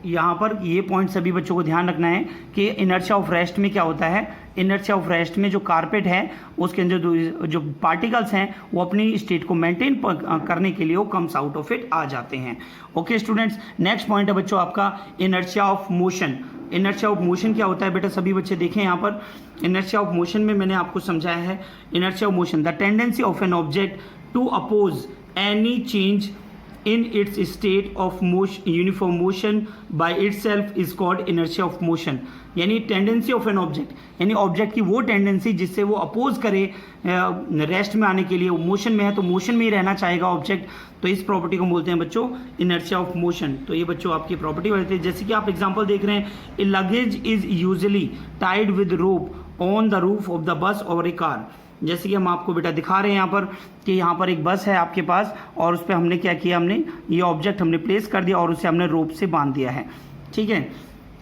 यहाँ पर, ये पॉइंट सभी बच्चों को ध्यान रखना है कि इनर्शिया ऑफ रेस्ट में क्या होता है। इनर्शिया ऑफ रेस्ट में जो कारपेट है उसके अंदर जो पार्टिकल्स हैं वो अपनी स्टेट को मेंटेन करने के लिए वो कम्स आउट ऑफ इट आ जाते हैं। ओके स्टूडेंट्स, नेक्स्ट पॉइंट है बच्चों आपका inertia of motion. Inertia of motion क्या होता है बेटा, सभी बच्चे देखें यहाँ पर। इनर्शिया ऑफ मोशन में मैंने आपको समझाया है, inertia of motion, the tendency of an object to oppose any change in its state of motion, uniform motion by itself is called inertia of motion। यानी टेंडेंसी ऑफ एन ऑब्जेक्ट, यानी ऑब्जेक्ट की वो टेंडेंसी जिससे वो अपोज करे रेस्ट में आने के लिए, वो मोशन में है तो मोशन में ही रहना चाहेगा ऑब्जेक्ट, तो इस प्रॉपर्टी को बोलते हैं बच्चों इनर्शिया ऑफ मोशन। तो ये बच्चों आपकी प्रॉपर्टी होती है। जैसे कि आप एग्जांपल देख रहे हैं, a luggage is usually tied with rope on the roof of the bus और ए कार। जैसे कि हम आपको बेटा दिखा रहे हैं यहाँ पर कि यहाँ पर एक बस है आपके पास, और उस पर हमने क्या किया, हमने ये ऑब्जेक्ट हमने प्लेस कर दिया और उसे हमने रोप से बांध दिया है। ठीक है,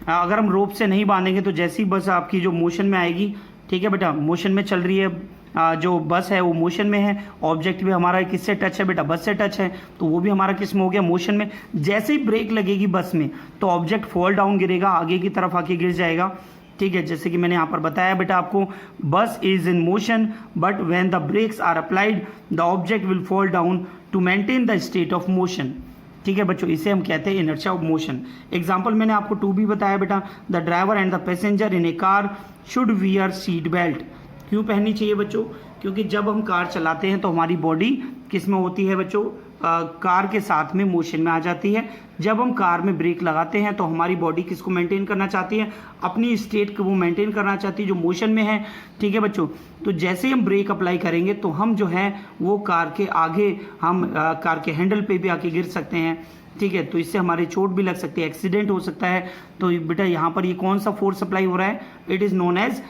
अगर हम रोप से नहीं बांधेंगे तो जैसी बस आपकी जो मोशन में आएगी, ठीक है बेटा, मोशन में चल रही है, जो बस है वो मोशन में है, ऑब्जेक्ट भी हमारा किससे टच है बेटा, बस से टच है, तो वो भी हमारा किस में हो गया, मोशन में। जैसे ही ब्रेक लगेगी बस में तो ऑब्जेक्ट फॉल डाउन गिरेगा, आगे की तरफ आके गिर जाएगा। ठीक है, जैसे कि मैंने यहाँ पर बताया बेटा आपको, bus is in motion but when the brakes are applied the object will fall down to maintain the state of motion. ठीक है बच्चों, इसे हम कहते हैं इनर्शिया ऑफ मोशन। एग्जाम्पल मैंने आपको 2 भी बताया बेटा, the driver and the passenger in A car should wear seat belt. क्यों पहननी चाहिए बच्चों, क्योंकि जब हम कार चलाते हैं तो हमारी बॉडी किस में होती है बच्चों, कार के साथ में मोशन में आ जाती है। जब हम कार में ब्रेक लगाते हैं तो हमारी बॉडी किसको मेंटेन करना चाहती है, अपनी स्टेट को वो मेंटेन करना चाहती है जो मोशन में है। ठीक है बच्चों, तो जैसे ही हम ब्रेक अप्लाई करेंगे तो हम जो है वो कार के आगे, हम कार के हैंडल पे भी आके गिर सकते हैं। ठीक है, तो इससे हमारे चोट भी लग सकती है, एक्सीडेंट हो सकता है। तो बेटा यहाँ पर ये कौन सा फोर्स अप्लाई हो रहा है, it is known as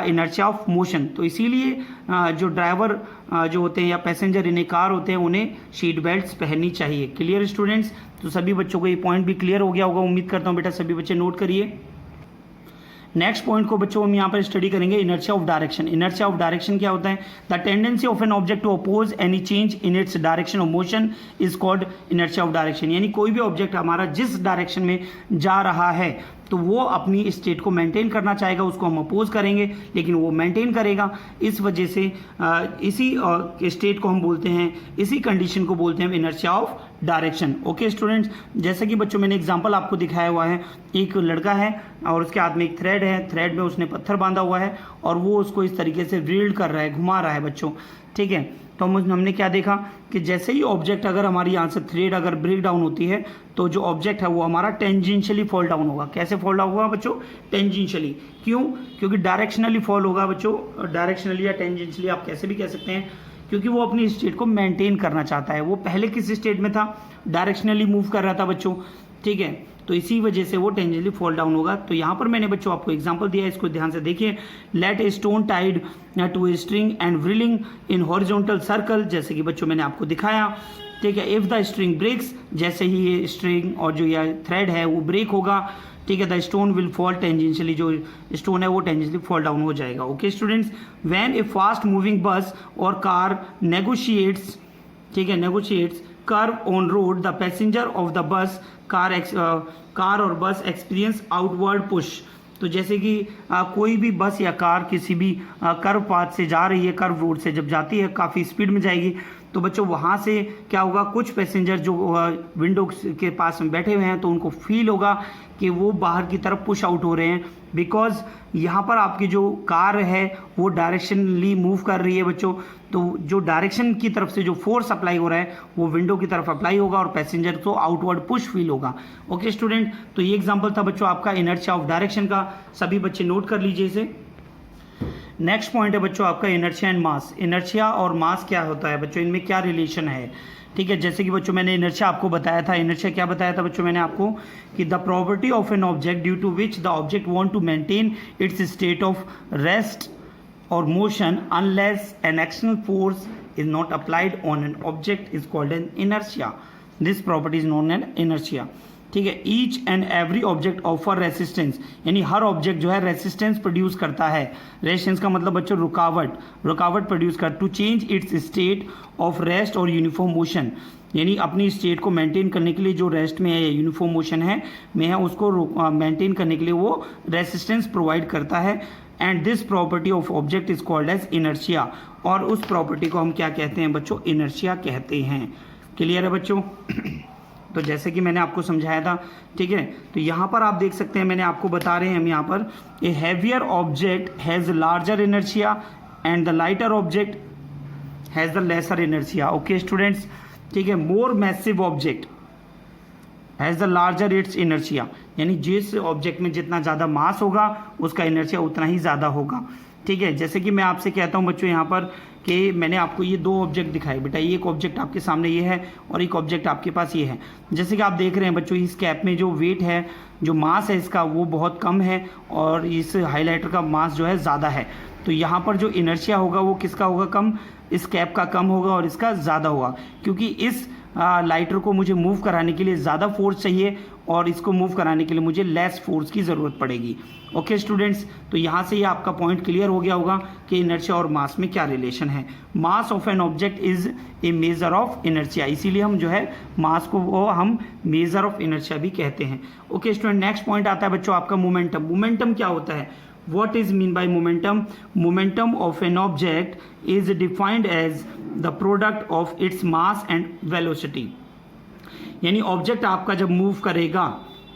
inertia of motion. तो इसीलिए जो ड्राइवर जो होते हैं या पैसेंजर इन ए कार होते हैं उन्हें सीट बेल्ट्स पहननी चाहिए। Clear students? तो सभी बच्चों को ये पॉइंट भी क्लियर हो गया होगा, उम्मीद करता हूँ बेटा सभी बच्चे नोट करिए। नेक्स्ट पॉइंट को बच्चों हम यहाँ पर स्टडी करेंगे, inertia of direction. Inertia of direction क्या होता है, the tendency of an object to oppose any change in its direction of motion is called inertia of direction. यानी कोई भी ऑब्जेक्ट हमारा जिस डायरेक्शन में जा रहा है तो वो अपनी स्टेट को मेंटेन करना चाहेगा, उसको हम अपोज करेंगे लेकिन वो मेंटेन करेगा। इस वजह से इसी स्टेट को हम बोलते हैं, इसी कंडीशन को बोलते हैं inertia of direction. Okay students, जैसे कि बच्चों मैंने एग्जांपल आपको दिखाया हुआ है, एक लड़का है और उसके हाथ में एक थ्रेड है, थ्रेड में उसने पत्थर बांधा हुआ है और वो उसको इस तरीके से रील्ड कर रहा है, घुमा रहा है बच्चों। ठीक है, तो हमने क्या देखा कि जैसे ही ऑब्जेक्ट अगर हमारी यहाँ से थ्रेड अगर ब्रेक डाउन होती है तो जो ऑब्जेक्ट है वो हमारा टेंजेंशियली फॉल डाउन होगा। कैसे फॉल डाउन होगा बच्चों, टेंजेंशियली। क्यों? क्योंकि डायरेक्शनली फॉल होगा बच्चों, डायरेक्शनली या टेंजेंशियली आप कैसे भी कह सकते हैं, क्योंकि वो अपनी स्टेट को मेंटेन करना चाहता है। वो पहले किस स्टेट में था, डायरेक्शनली मूव कर रहा था बच्चों। ठीक है, तो इसी वजह से वो टेंजेंशियली फॉल डाउन होगा। तो यहाँ पर मैंने बच्चों आपको एग्जांपल दिया है, इसको ध्यान से देखिए। Let a stone tied to a string and whirling in horizontal circle, जैसे कि बच्चों मैंने आपको दिखाया। ठीक है, इफ द स्ट्रिंग ब्रेक्स, जैसे ही ये स्ट्रिंग और जो ये थ्रेड है वो ब्रेक होगा ठीक है, the stone will fall tangentially, जो स्टोन है वो टेंजेंशियली फॉल डाउन हो जाएगा। Okay students, when A fast moving बस और कार नेगोशिएट्स, ठीक है, negotiates curve on road, the passenger of the bus car और बस एक्सपीरियंस आउटवर्ड पुश। तो जैसे कि कोई भी बस या कार किसी भी कर्व पाथ से जा रही है, कर्व रोड से जब जाती है काफ़ी स्पीड में जाएगी, तो बच्चों वहाँ से क्या होगा, कुछ पैसेंजर जो विंडो के पास में बैठे हुए हैं तो उनको फील होगा कि वो बाहर की तरफ पुश आउट हो रहे हैं, बिकॉज यहाँ पर आपकी जो कार है वो डायरेक्शनली मूव कर रही है बच्चों। तो जो डायरेक्शन की तरफ से जो फोर्स अप्लाई हो रहा है वो विंडो की तरफ अप्लाई होगा और पैसेंजर को आउटवर्ड पुश फील होगा। ओके स्टूडेंट, तो ये एग्जांपल था बच्चों आपका इनर्शिया ऑफ डायरेक्शन का, सभी बच्चे नोट कर लीजिए इसे। नेक्स्ट पॉइंट है बच्चों आपका इनर्शिया एंड मास। इनर्शिया और मास क्या होता है बच्चों, इनमें क्या रिलेशन है? ठीक है, जैसे कि बच्चों मैंने इनर्शिया आपको बताया था, इनर्शिया क्या बताया था बच्चों मैंने आपको, कि the property of an object due to which the object want to maintain its state of rest or motion unless an external force is not applied on an object is called an inertia. This property is known as inertia. ठीक है, each and every object offer resistance, यानी हर ऑब्जेक्ट जो है रेसिस्टेंस प्रोड्यूस करता है। रेसिस्टेंस का मतलब बच्चों रुकावट प्रोड्यूस कर to change its state of rest और यूनिफॉर्म मोशन, यानी अपनी स्टेट को मेंटेन करने के लिए जो रेस्ट में है या यूनिफॉर्म मोशन है में है उसको मेंटेन करने के लिए वो रेसिस्टेंस प्रोवाइड करता है। And this property of object is called as inertia, और उस प्रॉपर्टी को हम क्या कहते हैं बच्चों, इनर्शिया कहते हैं। क्लियर है बच्चों? तो जैसे कि मैंने आपको समझाया था, ठीक है, तो यहाँ पर आप देख सकते हैं, मैंने आपको बता रहे हैं हम यहाँ पर, a heavier object has larger inertia and the lighter object has the lesser inertia. Okay students, ठीक है, more massive object has the larger its inertia, यानी जिस ऑब्जेक्ट में जितना ज़्यादा मास होगा उसका इनर्शिया उतना ही ज़्यादा होगा। ठीक है, जैसे कि मैं आपसे कहता हूँ बच्चों यहाँ पर कि मैंने आपको ये दो ऑब्जेक्ट दिखाए, बेटा ये एक ऑब्जेक्ट आपके सामने ये है और एक ऑब्जेक्ट आपके पास ये है। जैसे कि आप देख रहे हैं बच्चों, इस कैप में जो वेट है, जो मास है इसका वो बहुत कम है और इस हाईलाइटर का मास जो है ज़्यादा है। तो यहाँ पर जो इनर्शिया होगा वो किसका होगा, कम, इस कैप का कम होगा और इसका ज़्यादा होगा, क्योंकि इस लाइटर को मुझे मूव कराने के लिए ज़्यादा फोर्स चाहिए और इसको मूव कराने के लिए मुझे लेस फोर्स की ज़रूरत पड़ेगी। ओके स्टूडेंट्स, तो यहाँ से ये आपका पॉइंट क्लियर हो गया होगा कि इनर्शिया और मास में क्या रिलेशन है। Mass of an object is a measure of inertia, इसीलिए हम जो है मास को वो हम मेजर ऑफ इनर्शिया भी कहते हैं। ओके स्टूडेंट, नेक्स्ट पॉइंट आता है बच्चों आपका मोमेंटम। मोमेंटम क्या होता है? What is mean by momentum? Momentum of an object is defined as the product of its mass and velocity. यानी ऑब्जेक्ट आपका जब मूव करेगा,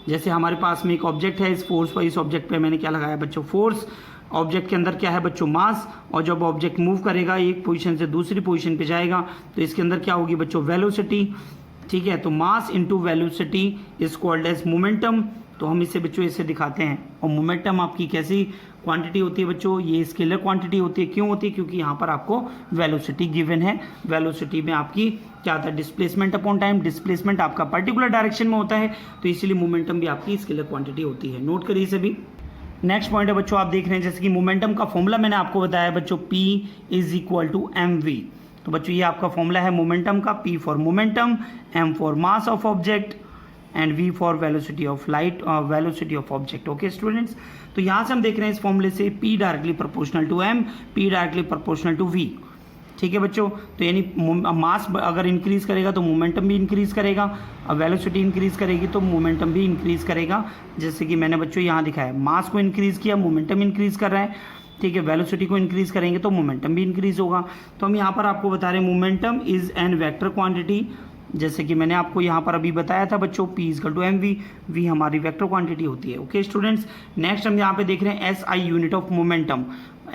जैसे हमारे पास में एक ऑब्जेक्ट है, इस फोर्स पर, इस ऑब्जेक्ट पे मैंने क्या लगाया बच्चों, फोर्स। ऑब्जेक्ट के अंदर क्या है बच्चों, मास, और जब ऑब्जेक्ट मूव करेगा एक पोजीशन से दूसरी पोजीशन पे जाएगा तो इसके अंदर क्या होगी बच्चों, वेलोसिटी। ठीक है, तो mass into velocity is called as momentum. तो हम इसे बच्चों ऐसे दिखाते हैं। और मोमेंटम आपकी कैसी क्वांटिटी होती है बच्चों, ये स्केलर क्वांटिटी होती है। क्यों होती है? क्योंकि यहाँ पर आपको वेलोसिटी गिवन है। वेलोसिटी में आपकी क्या होता है, डिस्प्लेसमेंट अपॉन टाइम। डिस्प्लेसमेंट आपका पर्टिकुलर डायरेक्शन में होता है, तो इसीलिए मोमेंटम भी आपकी स्केलर क्वांटिटी होती है। नोट करिए सभी। नेक्स्ट पॉइंट है बच्चों, आप देख रहे हैं जैसे कि मोमेंटम का फॉर्मूला मैंने आपको बताया बच्चों, P is equal to mv। तो बच्चों ये आपका फॉर्मूला है मोमेंटम का, P for momentum, M for mass of object and V for velocity of light, velocity of object. Okay students, तो यहाँ से हम देख रहे हैं इस फॉर्मूले से P directly proportional to M, P directly proportional to V। ठीक है बच्चों, तो यानी मास अगर इंक्रीज करेगा तो मोमेंटम भी इंक्रीज करेगा, और वेलोसिटी इंक्रीज करेगी तो मोमेंटम भी इंक्रीज करेगा। जैसे कि मैंने बच्चों यहाँ दिखाया, मास को इंक्रीज किया, मोमेंटम इंक्रीज कर रहा है। ठीक है, वेलोसिटी को इंक्रीज करेंगे तो मोमेंटम भी इंक्रीज होगा। तो हम यहाँ पर आपको बता रहे हैं momentum is an vector quantity, जैसे कि मैंने आपको यहाँ पर अभी बताया था बच्चों, P is equal to mv, V हमारी वेक्टर क्वांटिटी होती है। ओके स्टूडेंट्स, नेक्स्ट हम यहाँ पे देख रहे हैं SI unit of momentum.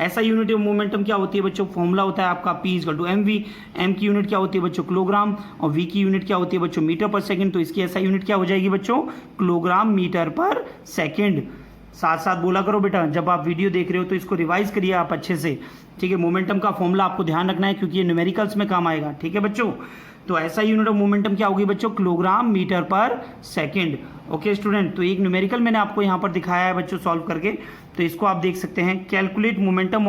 SI unit of momentum क्या होती है बच्चों, फॉर्मूला होता है आपका P is equal to mv। M की यूनिट क्या होती है बच्चों, किलोग्राम, और V की यूनिट क्या होती है बच्चों, मीटर पर सेकेंड। तो इसकी SI यूनिट क्या हो जाएगी बच्चों, किलोग्राम मीटर पर सेकेंड। साथ साथ बोला करो बेटा, जब आप वीडियो देख रहे हो तो इसको रिवाइज करिए आप अच्छे से। ठीक है, मोमेंटम का फॉर्मूला आपको ध्यान रखना है क्योंकि ये न्यूमेरिकल्स में काम आएगा। ठीक है बच्चों, तो ऐसा यूनिट ऑफ मोमेंटम क्या होगी बच्चों, kilogram metre per second. Okay student, तो एक न्यूमेरिकल मैंने आपको यहाँ पर दिखाया है बच्चों सॉल्व करके, तो इसको आप देख सकते हैं। Calculate momentum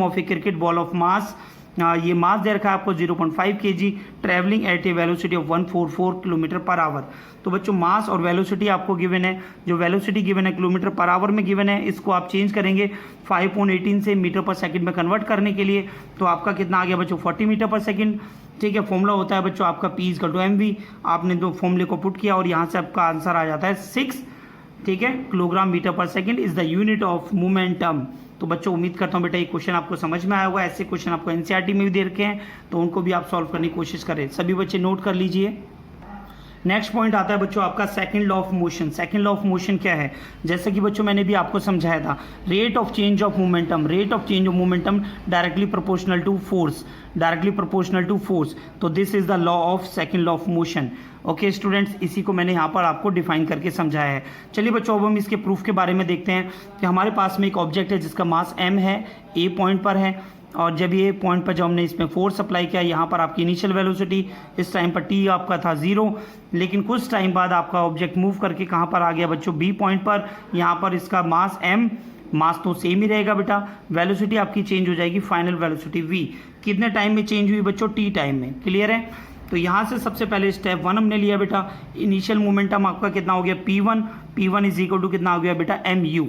of A cricket ball of मास ये मास दे रखा है आपको 0.5 kg, travelling eight A velocity of 144 kilometre per hour. तो बच्चों मास और वेलोसिटी आपको गिवन है, जो वेलोसिटी गिवन है किलोमीटर पर आवर में गिवन है, इसको आप चेंज करेंगे 5.18 से मीटर पर सेकंड में कन्वर्ट करने के लिए, तो आपका कितना आ गया बच्चों 40 मीटर पर सेकंड। ठीक है, फॉर्मूला होता है बच्चों आपका P/mv, आपने दो फॉर्मूले को पुट किया और यहाँ से आपका आंसर आ जाता है 6, ठीक है, kilogram metre per second is the unit of momentum. तो बच्चों उम्मीद करता हूँ बेटा ये क्वेश्चन आपको समझ में आया होगा। ऐसे क्वेश्चन आपको एनसीईआरटी में भी दे रखे हैं, तो उनको भी आप सॉल्व करने की कोशिश करें। सभी बच्चे नोट कर लीजिए। नेक्स्ट पॉइंट आता है बच्चों आपका second law of motion. Second law of motion क्या है, जैसे कि बच्चों मैंने भी आपको समझाया था, rate of change of momentum, rate of change of momentum directly proportional to force, directly proportional to force. तो this is the law of second law of motion. Okay students, इसी को मैंने यहाँ पर आपको डिफाइन करके समझाया है। चलिए बच्चों अब हम इसके प्रूफ के बारे में देखते हैं कि हमारे पास में एक ऑब्जेक्ट है जिसका मास m है, ए पॉइंट पर है, और जब ये पॉइंट पर जब हमने इसमें फोर्स अप्लाई किया, यहाँ पर आपकी इनिशियल वेलोसिटी इस टाइम पर t आपका था 0, लेकिन कुछ टाइम बाद आपका ऑब्जेक्ट मूव करके कहाँ पर आ गया बच्चों b पॉइंट पर। यहाँ पर इसका मास m, मास तो सेम ही रहेगा बेटा, वेलोसिटी आपकी चेंज हो जाएगी, फाइनल वेलोसिटी v। कितने टाइम में चेंज हुई बच्चों, t टाइम में। क्लियर है। तो यहाँ से सबसे पहले स्टेप 1 हमने लिया बेटा, इनिशियल मोमेंटम आपका कितना हो गया P1, P1 is equal to कितना हो गया बेटा mu,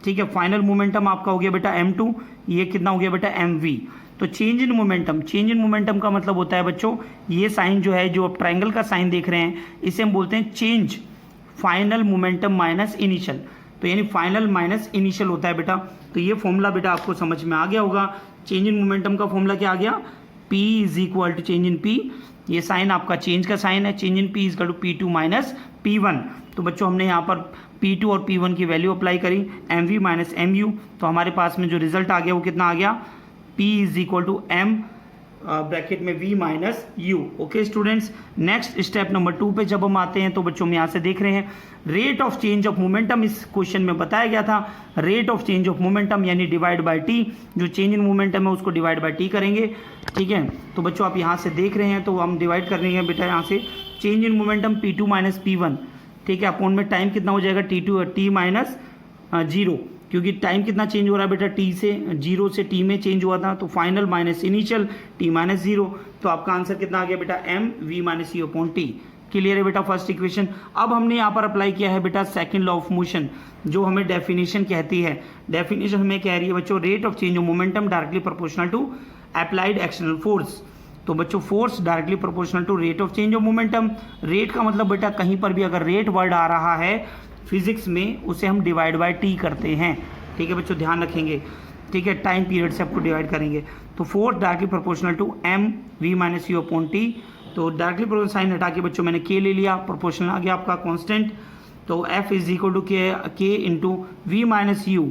ठीक है। फाइनल मोमेंटम आपका हो गया बेटा m2, ये कितना हो गया बेटा mv। तो change in momentum, change in momentum का मतलब होता है बच्चों, ये साइन जो है, जो आप ट्राइंगल का साइन देख रहे हैं, इसे हम बोलते हैं change final momentum minus initial. तो यानी फाइनल माइनस इनिशियल होता है बेटा। तो ये फॉर्मूला बेटा आपको समझ में आ गया होगा। चेंज इन मोमेंटम का फॉर्मूला क्या आ गया, P is equal to change in P, ये साइन आपका चेंज का साइन है, change in P is equal to P2 minus P1। तो बच्चों हमने यहाँ पर P2 और P1 की वैल्यू अप्लाई करी, mv माइनस mu, तो हमारे पास में जो रिजल्ट आ गया वो कितना आ गया, P is equal to m bracket में v minus u। Okay students, next step number 2 पे जब हम आते हैं, तो बच्चों हम यहाँ से देख रहे हैं rate of change of momentum, इस क्वेश्चन में बताया गया था rate of change of momentum यानी डिवाइड बाय t, जो चेंज इन मोमेंटम है उसको डिवाइड बाय t करेंगे, ठीक है। तो बच्चों आप यहाँ से देख रहे हैं, तो हम डिवाइड कर रहे हैं बेटा यहाँ से change in momentum P2 minus P1, ठीक है, अपॉन में टाइम कितना हो जाएगा t माइनस 0, क्योंकि टाइम कितना चेंज हो रहा है बेटा, t से 0 से t में चेंज हुआ था, तो final minus initial t minus 0। तो आपका आंसर कितना आ गया बेटा, m v minus u upon t। Clear है बेटा फर्स्ट इक्वेशन। अब हमने यहाँ पर अप्लाई किया है बेटा सेकंड लॉ ऑफ मोशन, जो हमें डेफिनेशन कहती है। डेफिनेशन हमें कह रही है बच्चों, rate of change of momentum directly proportional to applied external force. तो बच्चों force directly proportional to rate of change of momentum. Rate का मतलब बेटा कहीं पर भी अगर रेट वर्ड आ रहा है फिजिक्स में, उसे हम डिवाइड बाय टी करते हैं, ठीक है बच्चों, ध्यान रखेंगे, ठीक है, टाइम पीरियड से आपको डिवाइड करेंगे। तो force directly proportional to m v minus u upon t. तो डायरेक्टली प्रोपोर्शनल साइन हटा के बच्चों मैंने k ले लिया, प्रोपोर्शनल आ गया आपका कांस्टेंट। तो f is equal to k into v minus u,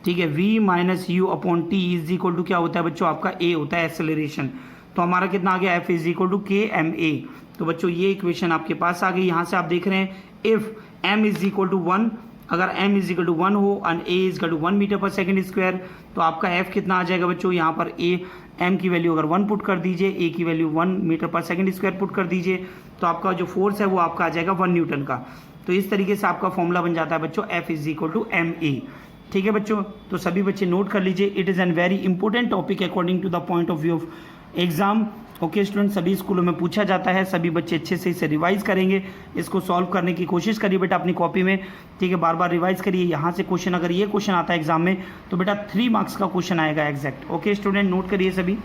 ठीक है, v minus u upon t is equal to क्या होता है बच्चों, आपका a होता है एक्सेलरेशन। तो हमारा कितना आ गया, f इज इक्वल टू के एम ए। तो बच्चों ये इक्वेशन आपके पास आ गई। यहाँ से आप देख रहे हैं if m is equal to 1, अगर m इज इक्वल टू 1 हो and a is equal to 1 metre per second square, तो आपका f कितना आ जाएगा बच्चों, यहाँ पर m की वैल्यू अगर 1 पुट कर दीजिए, a की value 1 metre per second square put कर दीजिए, तो आपका जो फोर्स है वो आपका आ जाएगा 1 न्यूटन का। तो इस तरीके से आपका फॉर्मूला बन जाता है बच्चों f is equal to m a. ठीक है बच्चों, तो सभी बच्चे नोट कर लीजिए, it is an very important topic according to the point of view of exam. Okay student, सभी स्कूलों में पूछा जाता है, सभी बच्चे अच्छे से इसे रिवाइज करेंगे, इसको सॉल्व करने की कोशिश करिए बेटा अपनी कॉपी में, ठीक है, बार बार रिवाइज करिए। यहाँ से क्वेश्चन, अगर ये क्वेश्चन आता है एग्जाम में, तो बेटा 3 मार्क्स का क्वेश्चन आएगा एग्जैक्ट। ओके स्टूडेंट, नोट करिए सभी।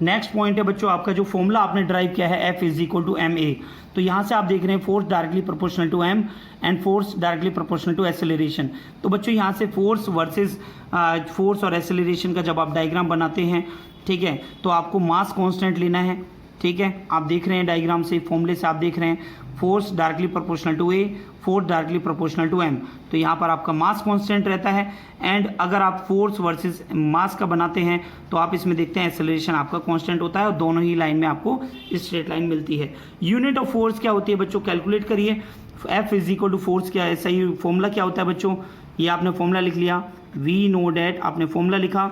नेक्स्ट पॉइंट है बच्चों आपका जो फॉर्मूला आपने ड्राइव किया है f is equal to m a. तो यहाँ से आप देख रहे हैं force directly proportional to m and force directly proportional to acceleration. तो बच्चों यहाँ से फोर्स वर्सेस फोर्स और एक्सेलरेशन का जब आप डायग्राम बनाते हैं, ठीक है, तो आपको मास कांस्टेंट लेना है, ठीक है। आप देख रहे हैं डायग्राम से, फॉर्मूले से आप देख रहे हैं force directly proportional to a, force directly proportional to m। तो यहाँ पर आपका मास कांस्टेंट रहता है, एंड अगर आप फोर्स वर्सेस मास का बनाते हैं तो आप इसमें देखते हैं एक्सेलरेशन आपका कांस्टेंट होता है, और दोनों ही लाइन में आपको स्ट्रेट लाइन मिलती है। यूनिट ऑफ फोर्स क्या होती है बच्चों, कैलकुलेट करिए। f is equal to force क्या है, सही फॉर्मूला क्या होता है बच्चों, ये आपने फॉर्मूला लिख लिया, वी नो डैट आपने फॉर्मूला लिखा,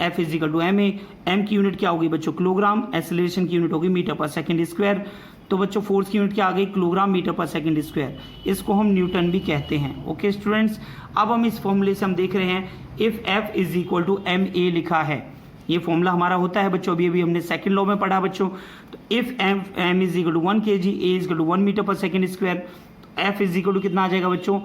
f is equal to m a. M की यूनिट क्या होगी बच्चों, किलोग्राम, एक्सेलरेशन की यूनिट होगी मीटर पर सेकंड स्क्वायर। तो बच्चों फोर्स की यूनिट क्या आ गई, kilogram metre per second square, इसको हम न्यूटन भी कहते हैं। ओके स्टूडेंट्स, अब हम इस फॉर्मूले से हम देख रहे हैं if f is equal to m a लिखा है, ये फॉर्मूला हमारा होता है बच्चों, अभी अभी हमने सेकंड लॉ में पढ़ा बच्चों। तो if M is equal to 1 kg, A is equal to 1 metre per second square, F is equal to कितना आ जाएगा बच्चों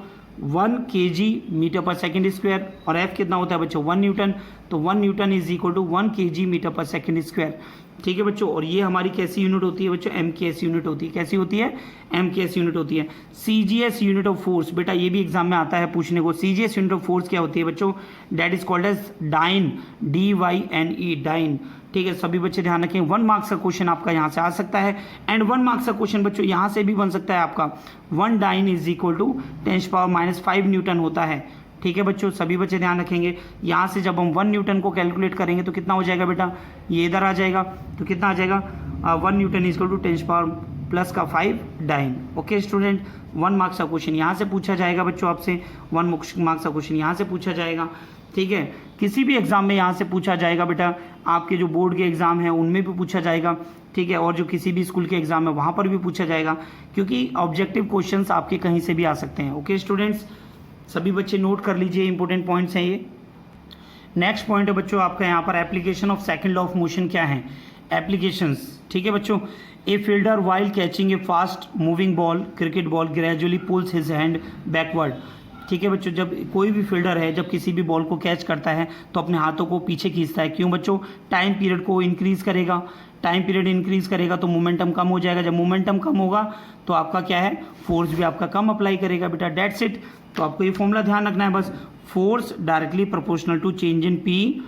1 kg metre per second square, और एफ कितना होता है बच्चों 1 न्यूटन, तो 1 newton is equal to 1 kg metre per second square. ठीक है बच्चों, और ये हमारी कैसी यूनिट होती है बच्चों, एम की एस यूनिट होती है। कैसी होती है, एम की एस यूनिट होती है। सीजीएस यूनिट ऑफ फोर्स, बेटा ये भी एग्जाम में आता है पूछने को, सीजीएस यूनिट ऑफ फोर्स क्या होती है बच्चों, that is called as dyne, DYNE, dyne. ठीक है, सभी बच्चे ध्यान रखें, 1 मार्क्स का क्वेश्चन आपका यहाँ से आ सकता है, एंड 1 मार्क्स का क्वेश्चन बच्चों यहाँ से भी बन सकता है आपका। 1 dyne is equal to 10⁻⁵ newton होता है। ठीक है बच्चों, सभी बच्चे ध्यान रखेंगे, यहाँ से जब हम 1 न्यूटन को कैलकुलेट करेंगे तो कितना हो जाएगा बेटा, ये इधर आ जाएगा, तो कितना आ जाएगा 1 newton is equal to 10⁻⁵ dyne. Okay student, 1 marks का क्वेश्चन यहाँ से पूछा जाएगा बच्चों आपसे, 1 मार्क्स का क्वेश्चन यहाँ से पूछा जाएगा। ठीक है, किसी भी एग्जाम में यहाँ से पूछा जाएगा बेटा, आपके जो बोर्ड के एग्जाम हैं उनमें भी पूछा जाएगा। ठीक है, और जो किसी भी स्कूल के एग्जाम है वहाँ पर भी पूछा जाएगा, क्योंकि ऑब्जेक्टिव क्वेश्चंस आपके कहीं से भी आ सकते हैं। ओके स्टूडेंट्स, सभी बच्चे नोट कर लीजिए, इंपॉर्टेंट पॉइंट्स हैं ये। नेक्स्ट पॉइंट है बच्चों आपका यहाँ पर application of second law of motion क्या है, एप्लीकेशंस। ठीक है बच्चों, a fielder while catching a fast moving ball, cricket ball, gradually pulls his hand backward. ठीक है बच्चों, जब कोई भी फील्डर है जब किसी भी बॉल को कैच करता है तो अपने हाथों को पीछे खींचता है। क्यों बच्चों, टाइम पीरियड को इंक्रीज करेगा, टाइम पीरियड इंक्रीज करेगा तो मोमेंटम कम हो जाएगा, जब मोमेंटम कम होगा तो आपका क्या है, फोर्स भी आपका कम अप्लाई करेगा बेटा, डेट्स इट। तो आपको ये फॉर्मूला ध्यान रखना है बस, force directly proportional to change in p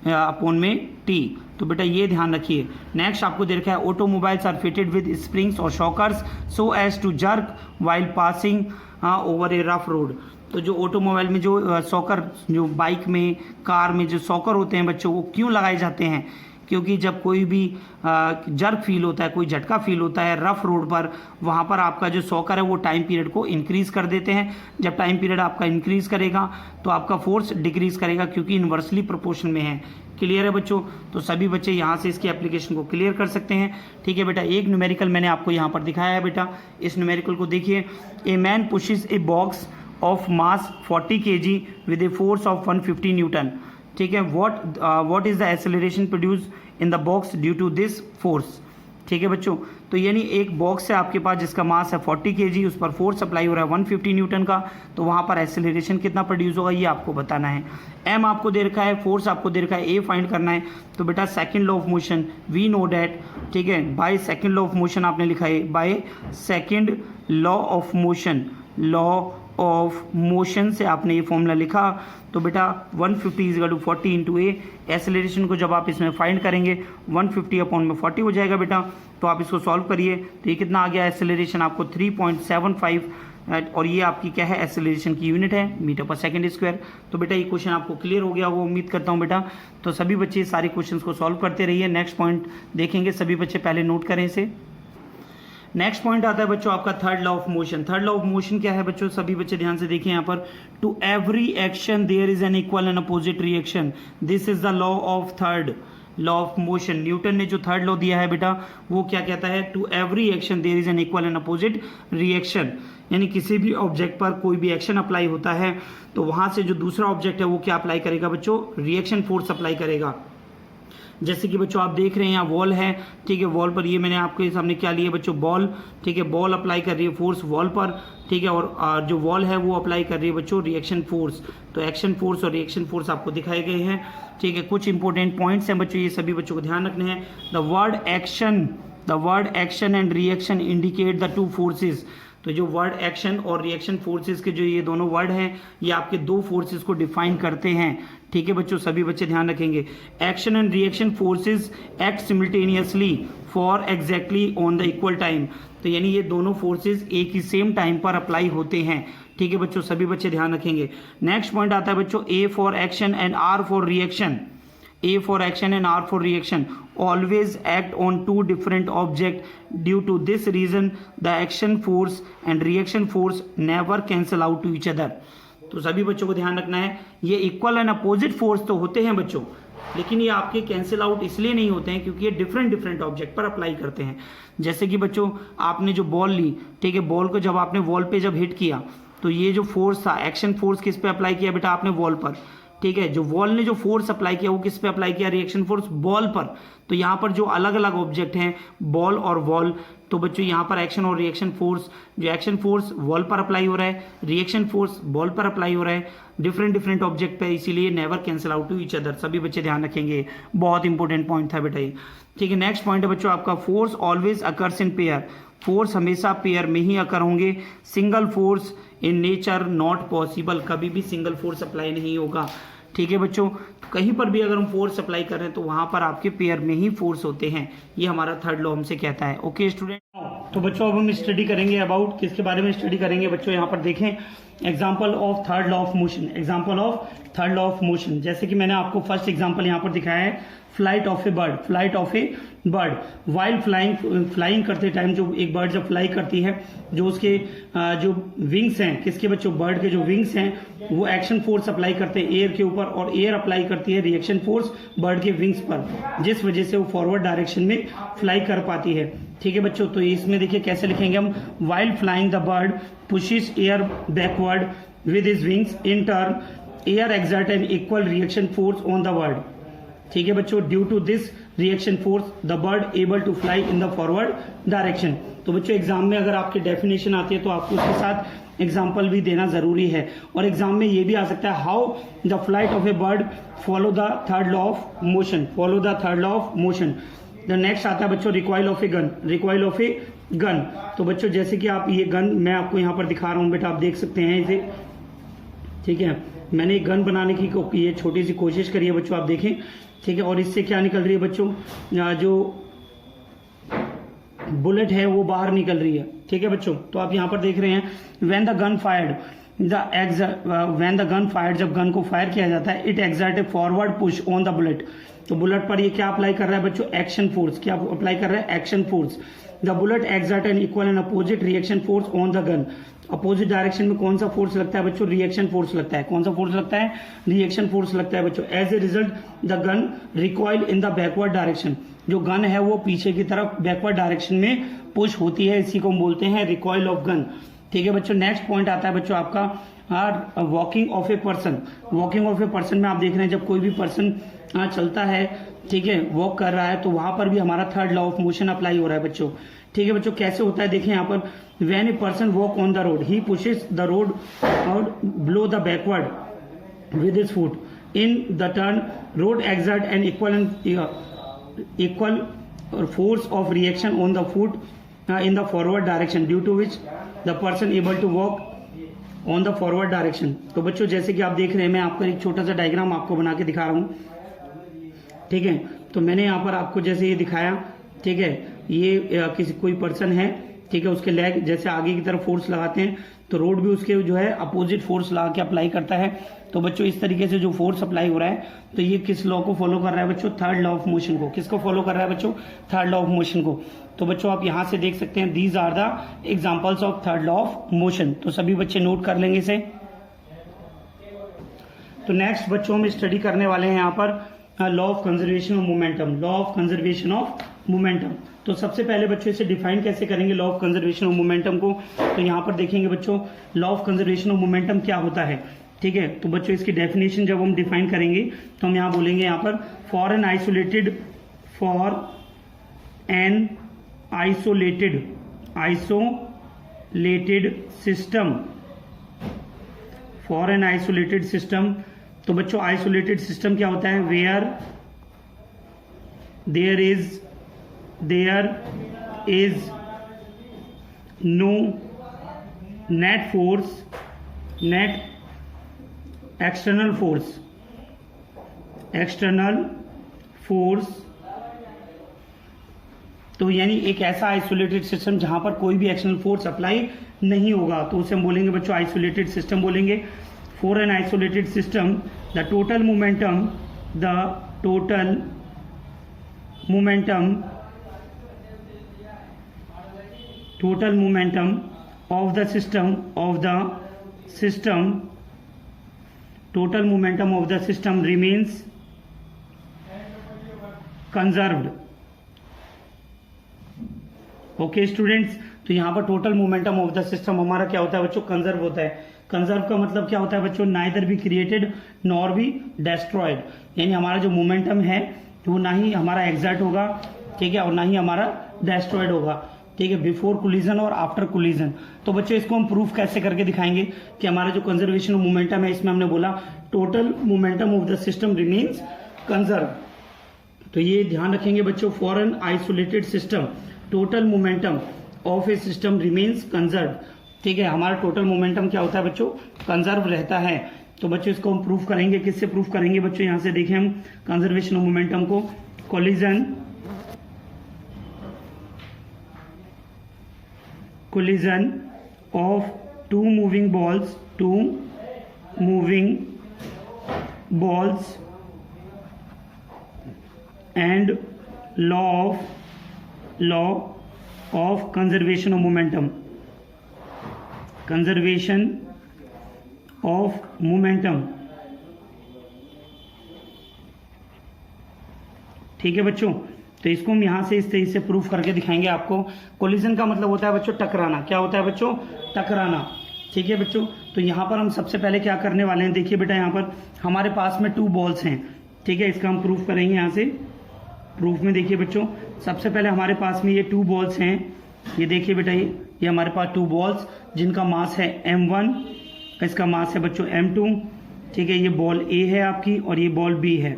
upon में टी। तो बेटा ये ध्यान रखिए। नेक्स्ट आपको दे रखा है, automobiles are fitted with springs और shockers so as to jerk while passing over a rough road. तो जो ऑटोमोबाइल में जो सॉकर, जो बाइक में, कार में जो सॉकर होते हैं बच्चों, वो क्यों लगाए जाते हैं, क्योंकि जब कोई भी जर्क फील होता है, कोई झटका फील होता है रफ रोड पर, वहाँ पर आपका जो सॉकर है वो टाइम पीरियड को इंक्रीज़ कर देते हैं। जब टाइम पीरियड आपका इंक्रीज़ करेगा तो आपका फोर्स डिक्रीज़ करेगा, क्योंकि इन्वर्सली प्रोपोर्शन में है। क्लियर है बच्चों, तो सभी बच्चे यहाँ से इसकी एप्लीकेशन को क्लियर कर सकते हैं। ठीक है बेटा, एक न्यूमेरिकल मैंने आपको यहाँ पर दिखाया है बेटा, इस न्यूमेरिकल को देखिए। A man pushes a box of mass 40 kg with a force of 150 newton. ठीक है, what is the acceleration produce in the box due to this force. ठीक है बच्चों, तो यानी एक बॉक्स है आपके पास जिसका मास है 40 kg, उस पर फोर्स अप्लाई हो रहा है 150 न्यूटन का, तो वहाँ पर एक्सेलरेशन कितना प्रोड्यूस होगा ये आपको बताना है। एम आपको दे रखा है, फोर्स आपको दे रखा है, ए फाइंड करना है। तो बेटा second law of motion we know that, ठीक है, by second law of motion आपने लिखा है, by second law of motion, law of motion से आपने ये फॉर्मूला लिखा। तो बेटा 150 is equal to 40 into a, acceleration को जब आप इसमें फाइंड करेंगे 150 अपॉन में 40 हो जाएगा बेटा। तो आप इसको सॉल्व करिए, तो ये कितना आ गया एक्सेलरेशन आपको 3.75, और ये आपकी क्या है एक्सेलरेशन की यूनिट है मीटर पर सेकंड स्क्वायर। तो बेटा ये क्वेश्चन आपको क्लियर हो गया वो उम्मीद करता हूँ बेटा। तो सभी बच्चे सारे क्वेश्चंस को सॉल्व करते रहिए। नेक्स्ट पॉइंट देखेंगे, सभी बच्चे पहले नोट करें इसे। नेक्स्ट पॉइंट आता है बच्चों आपका third law of motion. Third law of motion क्या है बच्चों, सभी बच्चे ध्यान से देखिए यहाँ पर, to every action there is an equal and opposite reaction, this is the law of third law of motion. Newton ने जो थर्ड लॉ दिया है बेटा वो क्या कहता है, to every action there is an equal and opposite reaction, यानी किसी भी ऑब्जेक्ट पर कोई भी एक्शन अप्लाई होता है तो वहां से जो दूसरा ऑब्जेक्ट है वो क्या अप्लाई करेगा बच्चों, रिएक्शन फोर्स अप्लाई करेगा। जैसे कि बच्चों आप देख रहे हैं यहाँ वॉल है, ठीक है, वॉल पर ये मैंने आपके सामने क्या लिया बच्चों, बॉल, ठीक है, बॉल अप्लाई कर रही है फोर्स वॉल पर, ठीक है, और जो वॉल है वो अप्लाई कर रही है बच्चों रिएक्शन फोर्स। तो एक्शन फोर्स और रिएक्शन फोर्स आपको दिखाए गए हैं, ठीक है। कुछ इंपॉर्टेंट पॉइंट्स हैं बच्चों, ये सभी बच्चों को ध्यान रखने हैं। The word action and reaction indicate the two forces. तो जो वर्ड एक्शन और रिएक्शन फोर्सेस के जो ये दोनों वर्ड हैं ये आपके दो फोर्सेस को डिफाइन करते हैं, ठीक है बच्चों, सभी बच्चे ध्यान रखेंगे। Action and reaction forces act simultaneously for exactly on the equal time. तो यानी ये दोनों फोर्सेस एक ही सेम टाइम पर अप्लाई होते हैं, ठीक है बच्चों, सभी बच्चे ध्यान रखेंगे। नेक्स्ट पॉइंट आता है बच्चों, a for action and r for reaction. A for action and R for reaction always act on two different objects. Due to this reason, the action force and reaction force never cancel out to each other. तो सभी बच्चों को ध्यान रखना है, ये इक्वल एंड अपोजिट फोर्स तो होते हैं बच्चों, लेकिन ये आपके कैंसिल आउट इसलिए नहीं होते हैं क्योंकि ये डिफरेंट ऑब्जेक्ट पर अप्लाई करते हैं। जैसे कि बच्चों आपने जो बॉल ली, ठीक है, बॉल को जब आपने वॉल पे जब हिट किया तो ये जो फोर्स था, एक्शन फोर्स किस पे अप्लाई किया बेटा आपने, वॉल पर, ठीक है। जो वॉल ने जो फोर्स अप्लाई किया वो किस पे अप्लाई किया, रिएक्शन फोर्स बॉल पर। तो यहाँ पर जो अलग अलग ऑब्जेक्ट हैं बॉल और वॉल, तो बच्चों यहाँ पर एक्शन और रिएक्शन फोर्स, जो एक्शन फोर्स वॉल पर अप्लाई हो रहा है, रिएक्शन फोर्स बॉल पर अप्लाई हो रहा है, डिफरेंट डिफरेंट ऑब्जेक्ट पे, इसीलिए never cancel out to each other. सभी बच्चे ध्यान रखेंगे, बहुत इंपॉर्टेंट पॉइंट था बेटा ये, ठीक है। नेक्स्ट पॉइंट है बच्चों आपका, force always occurs in pair. Force हमेशा पेयर में ही अकर होंगे। Single force in nature not possible, कभी भी सिंगल फोर्स अप्लाई नहीं होगा, ठीक है बच्चों। कहीं पर भी अगर हम फोर्स अप्लाई कर रहे हैं तो वहां पर आपके पेयर में ही फोर्स होते हैं, ये हमारा थर्ड लॉ हमसे कहता है। ओके स्टूडेंट, तो बच्चों अब हम स्टडी करेंगे अबाउट किसके बारे में स्टडी करेंगे बच्चों, यहाँ पर देखें example of third law of motion. Example of third law of motion, जैसे कि मैंने आपको फर्स्ट एग्जाम्पल यहाँ पर दिखाया है, flight of A bird. Flight of A bird, while flying करते टाइम जो एक बर्ड जब फ्लाई करती है, जो उसके जो विंग्स हैं, किसके बच्चों, बर्ड के जो विंग्स हैं वो एक्शन फोर्स अप्लाई करते हैं एयर के ऊपर, और एयर अप्लाई करती है रिएक्शन फोर्स बर्ड के विंग्स पर, जिस वजह से वो फॉरवर्ड डायरेक्शन में फ्लाई कर पाती है, ठीक है बच्चों। तो इसमें देखिए कैसे लिखेंगे हम, while flying the bird pushes air backward with his wings, in turn air exert an equal reaction force on the bird, ठीक है बच्चों। Due to this reaction force the bird able to fly in the forward direction. तो बच्चों एग्जाम में अगर आपकी डेफिनेशन आती है तो आपको उसके साथ एग्जाम्पल भी देना जरूरी है, और एग्जाम में ये भी आ सकता है, how the flight of A bird follow the third law of motion, follow the third law of motion. The next आता है बच्चों recoil of a gun, recoil of a gun. तो बच्चों जैसे कि आप ये गन मैं आपको यहाँ पर दिखा रहा हूँ बेटा, आप देख सकते हैं इसे, ठीक है। मैंने एक गन बनाने की ये छोटी सी कोशिश करी है बच्चों, आप देखें, ठीक है। और इससे क्या निकल रही है बच्चों, जो बुलेट है वो बाहर निकल रही है, ठीक है बच्चों। तो आप यहाँ पर देख रहे हैं, when the gun fired when the gun fired, जब गन को फायर किया जाता है, it exert A forward push on the bullet. तो बुलेट पर ये क्या अप्लाई कर रहा है बच्चों, एक्शन फोर्स। क्या अप्लाई कर रहा है, action force. The bullet exert an equal and opposite reaction force on the gun. Opposite direction में कौन सा फोर्स लगता है बच्चों, रिएक्शन फोर्स लगता है। कौन सा फोर्स लगता है, रिएक्शन फोर्स लगता है बच्चों। As a result the gun recoil in the backward direction, जो गन है वो पीछे की तरफ बैकवर्ड डायरेक्शन में पुश होती है, इसी को हम बोलते हैं रिकॉइल ऑफ गन, ठीक है बच्चों। नेक्स्ट पॉइंट आता है बच्चों आपका walking of a person. Walking of a person में आप देख रहे हैं, जब कोई भी पर्सन चलता है, ठीक है, वॉक कर रहा है, तो वहां पर भी हमारा third law of motion apply हो रहा है बच्चों, ठीक है बच्चों। कैसे होता है देखें यहाँ पर, when a person walk on the road he pushes the road out blow the backward with his foot in the turn road exert an equal force of reaction on the foot in the forward direction, due to which the person able to walk on the forward direction। तो बच्चों जैसे कि आप देख रहे हैं, मैं आपको एक छोटा सा डायग्राम आपको बना के दिखा रहा हूँ, ठीक है। तो मैंने यहाँ पर आपको जैसे ये दिखाया, ठीक है, ये किसी कोई पर्सन है, ठीक है, उसके लेग जैसे आगे की तरफ फोर्स लगाते हैं, तो रोड भी उसके जो है अपोजिट फोर्स लगा के अप्लाई करता है। तो बच्चों इस तरीके से जो फोर्स अप्लाई हो रहा है, तो ये किस लॉ को फॉलो कर रहा है बच्चों, थर्ड लॉ ऑफ मोशन को। किसको फॉलो कर रहा है बच्चों, थर्ड लॉ ऑफ मोशन को। तो बच्चों आप यहां से देख सकते हैं, these are the examples of third law of motion. तो सभी बच्चे नोट कर लेंगे इसे। तो नेक्स्ट बच्चों हम स्टडी करने वाले हैं यहाँ पर law of conservation of momentum, law of conservation of momentum. तो सबसे पहले बच्चों इसे डिफाइन कैसे करेंगे law of conservation of momentum को। तो यहाँ पर देखेंगे बच्चों, law of conservation of momentum क्या होता है, ठीक है। तो बच्चों इसकी डेफिनेशन जब हम डिफाइन करेंगे तो हम यहाँ बोलेंगे, यहाँ पर for an isolated system, for an isolated system. तो बच्चों आइसोलेटेड सिस्टम क्या होता है, where there is no net force, net external force, तो यानी एक ऐसा आइसोलेटेड सिस्टम जहां पर कोई भी एक्सटर्नल फोर्स अप्लाई नहीं होगा, तो उसे हम बोलेंगे बच्चों आइसोलेटेड सिस्टम बोलेंगे। For an isolated system the total momentum of the system remains conserved। Okay students, तो यहाँ पर total momentum of the system हमारा क्या होता है बच्चों, कंजर्व होता है। कंजर्व का मतलब क्या होता है बच्चों, neither be created nor be destroyed, यानी हमारा जो मोमेंटम है वो ना ही हमारा एग्जर्ट होगा, ठीक है, और ना ही हमारा डेस्ट्रॉयड होगा, ठीक है, बिफोर कोलिजन और आफ्टर कोलिजन। तो बच्चों इसको हम प्रूफ कैसे करके दिखाएंगे कि हमारा जो कंजर्वेशन ऑफ मोमेंटम है, इसमें हमने बोला total momentum of the system remains conserve. तो ये ध्यान रखेंगे बच्चों, for an isolated system total momentum of A system remains conserve, ठीक है, हमारा टोटल मोमेंटम क्या होता है बच्चों, कंजर्व रहता है। तो बच्चों इसको हम प्रूफ करेंगे, किससे प्रूफ करेंगे बच्चों, यहां से देखें हम कंजर्वेशन ऑफ मोमेंटम को, collision of two moving balls and law of conservation of momentum, ठीक है बच्चों। तो इसको हम यहां से इस तरीके से प्रूफ करके दिखाएंगे आपको। कोलिजन का मतलब होता है बच्चों टकराना, क्या होता है बच्चों, टकराना, ठीक है बच्चों। तो यहां पर हम सबसे पहले क्या करने वाले हैं, देखिए बेटा यहां पर हमारे पास में 2 बॉल्स हैं, ठीक है, इसका हम प्रूफ करेंगे यहां से। प्रूफ में देखिए बच्चों, सबसे पहले हमारे पास में ये 2 बॉल्स हैं, ये देखिए बेटा, ये हमारे पास 2 बॉल्स जिनका मास है m1, इसका मास है बच्चों m2, ठीक है, ये बॉल A है आपकी और ये बॉल B है,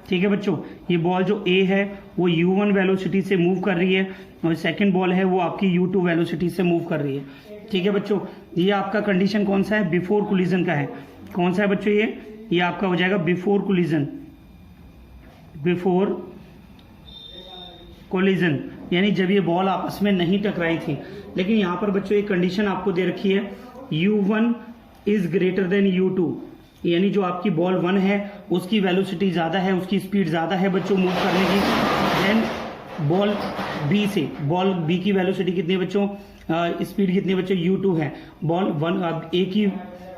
ठीक है बच्चों। ये बॉल जो A है वो u1 वेलोसिटी से मूव कर रही है और सेकंड बॉल है वो आपकी u2 वेलोसिटी से मूव कर रही है, ठीक है बच्चों। ये आपका कंडीशन कौन सा है, बिफोर कोलिजन का है, कौन सा है बच्चों, ये आपका हो जाएगा बिफोर कोलिजन, यानी जब ये बॉल आपस में नहीं टकराई थी। लेकिन यहां पर बच्चों एक कंडीशन आपको दे रखी है, u1 is greater than u2, यानी जो आपकी बॉल 1 है उसकी वेलोसिटी ज्यादा है, उसकी स्पीड ज्यादा है बच्चों मूव करने की, देन बॉल B से। बॉल B की वेलोसिटी कितनी है बच्चों, स्पीड कितनी है बच्चों, u2 है। बॉल 1 A की